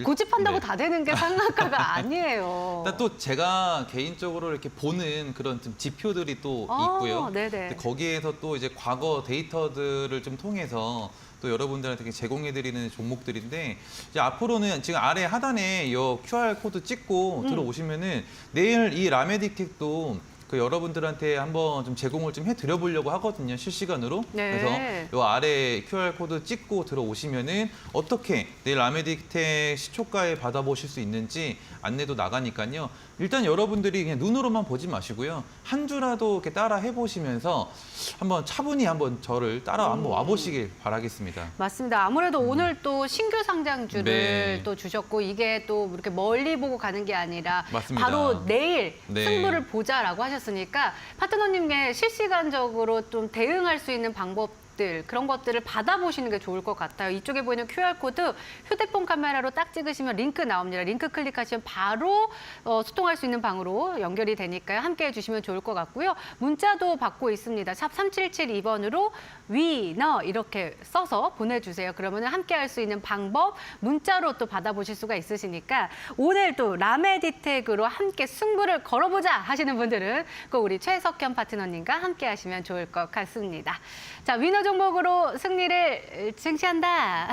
고집한다고 네. 다 되는 게 상한가가 아니에요. 일단 또 제가 개인적으로 이렇게 보는 그런 좀 지표들이 또 있고요. 네네. 근데 거기에서 또 이제 과거 데이터들을 좀 통해서 또 여러분들한테 제공해드리는 종목들인데 이제 앞으로는 지금 아래 하단에 이 QR 코드 찍고 들어오시면은 내일 이 라메디텍도 그 여러분들한테 한번 좀 제공을 좀 해드려 보려고 하거든요, 실시간으로. 네. 그래서 요 아래 QR 코드 찍고 들어오시면은 어떻게 내일 라메디텍 시초가에 받아보실 수 있는지 안내도 나가니까요. 일단 여러분들이 그냥 눈으로만 보지 마시고요. 한 주라도 이렇게 따라 해보시면서 한번 차분히 한번 저를 따라 한번 와보시길 바라겠습니다. 맞습니다. 아무래도 오늘 또 신규 상장주를 네. 또 주셨고 이게 또 이렇게 멀리 보고 가는 게 아니라 맞습니다. 바로 내일 네. 승부를 보자라고 하셨으니까 파트너님께 실시간적으로 좀 대응할 수 있는 방법 그런 것들을 받아보시는 게 좋을 것 같아요. 이쪽에 보이는 QR코드 휴대폰 카메라로 딱 찍으시면 링크 나옵니다. 링크 클릭하시면 바로 소통할 수 있는 방으로 연결이 되니까요. 함께 해주시면 좋을 것 같고요. 문자도 받고 있습니다. 샵 3772번으로 위너 이렇게 써서 보내주세요. 그러면 함께 할 수 있는 방법 문자로 또 받아보실 수가 있으시니까 오늘 또 라메디텍으로 함께 승부를 걸어보자 하시는 분들은 꼭 우리 최석현 파트너님과 함께 하시면 좋을 것 같습니다. 자, 위너 종목으로 승리를 쟁취한다.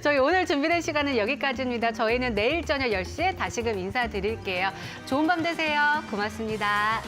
저희 오늘 준비된 시간은 여기까지입니다. 저희는 내일 저녁 10시에 다시금 인사드릴게요. 좋은 밤 되세요. 고맙습니다.